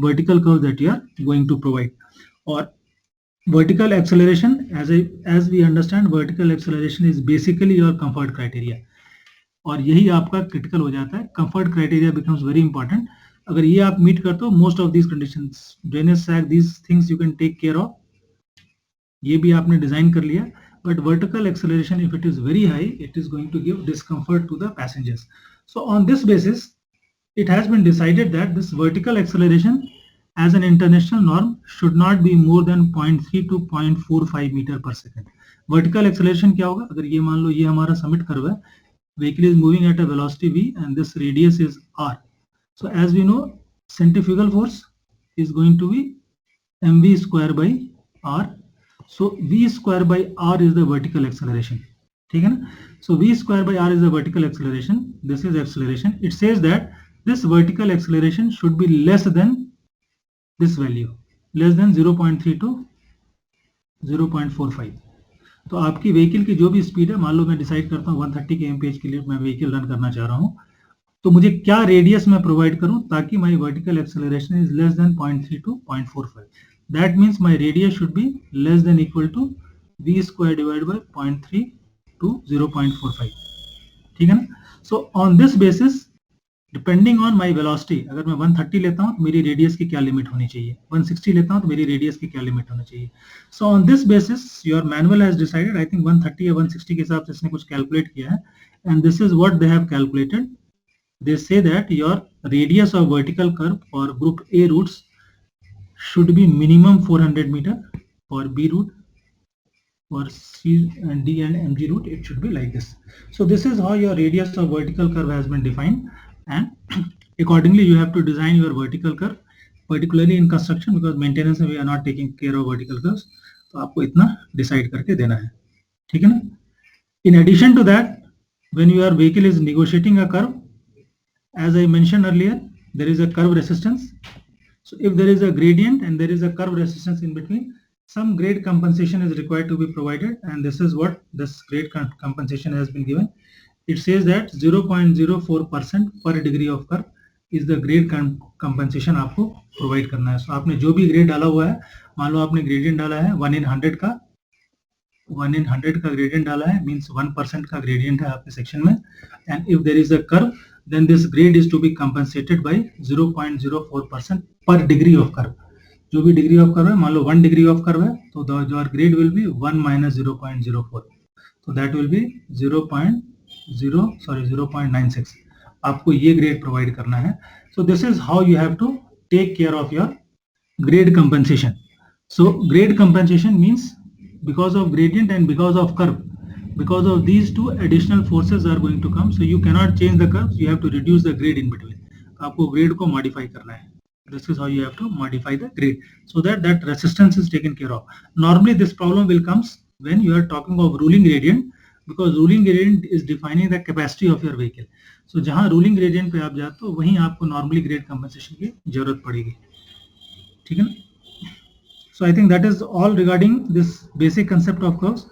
vertical curve that you are going to provide. Or vertical acceleration, as we understand, vertical acceleration is basically your comfort criteria. और यही आपका क्रिटिकल हो जाता है. Comfort criteria becomes very important. अगर ये आप मीट करते हो, most of these conditions, drainage sag, these things you can take care of. ये भी आपने डिजाइन कर लिया. But vertical acceleration, if it is very high, it is going to give discomfort to the passengers. So on this basis it has been decided that this vertical acceleration as an international norm should not be more than 0.3 to 0.45 meter per second. Vertical acceleration क्या होगा? अगर ये मान लो ये हमारा समिट कर्व है, vehicle is moving at a velocity v and this radius is r. So as we know, centrifugal force is going to be mv square by r. So v square by r is the vertical acceleration. ठीक है ना? So v square by r is the vertical acceleration. This is acceleration. It says that this vertical acceleration should be less than this value, less than 0.3 to 0.45. तो आपकी व्हीकल की जो भी स्पीड है, मान लो मैं डिसाइड करता हूँ 130 kmph के लिए मैं व्हीकल रन करना चाह रहा हूँ, तो मुझे क्या रेडियस में प्रोवाइड करूँ ताकि my vertical acceleration is less than 0.3 to 0.45. That means my radius should be less than equal to v square divide by 0.3 to 0.45. ठीक है ना? So on this basis, depending on my velocity, अगर मैं 130 लेता हूँ तो मेरी रेडियस की क्या लिमिट होनी चाहिए, 160 लेता हूँ तो मेरी रेडियस की क्या लिमिट होनी चाहिए. सो on this basis your manual has decided, I think 130 या 160 के हिसाब से इसने कुछ कैलकुलेट किया है. And this is what they have calculated. They say that your radius of vertical curve for group A routes should be minimum 400 metre, for B route, for C and D and MG route it should be like this. So this is how your radius of vertical curve has been defined, and accordingly you have to design your vertical curve, particularly in construction, because maintenance में we are not taking care of vertical curves. तो आपको इतना decide करके देना है. ठीक है ना? In addition to that, when your vehicle is negotiating a curve, as I mentioned earlier, there is a curve resistance. So if there is a gradient and there is a curve resistance in between, some grade compensation is required to be provided, and this is what this grade compensation has been given. It says that 0.04% per degree of curve is the grade compensation आपको provide करना है. So आपने जो भी grade डाला हुआ है, मान लो आपने gradient डाला है 1 in 100 का, 1 in 100 का gradient डाला है, means 1% का gradient है आपके section में, and if there is a curve, then this grade is to be compensated by 0.04% per degree of curve. जो भी डिग्री ऑफ कर्व है, मान लो 1 डिग्री ऑफ कर्व है, तो your grade will be 1 minus 0.04, तो दैट विल बी 0.96. आपको ये ग्रेड प्रोवाइड करना है. So this is how you have to take care of your grade compensation. So grade compensation means because of gradient and because of curve, because of these two additional forces are going to come, so you cannot change the curves, you have to reduce the grade in between. आपको ग्रेड को मॉडिफाई करना है. This is how you have to modify the grade, so that resistance is taken care of. Normally this problem will comes when you are talking of ruling gradient, because ruling gradient is defining the capacity of your vehicle. So जहाँ ruling gradient पे आप जाते हो, वहीं आपको normally grade compensation की जरूरत पड़ेगी. ठीक है ना? So I think that is all regarding this basic concept of curves.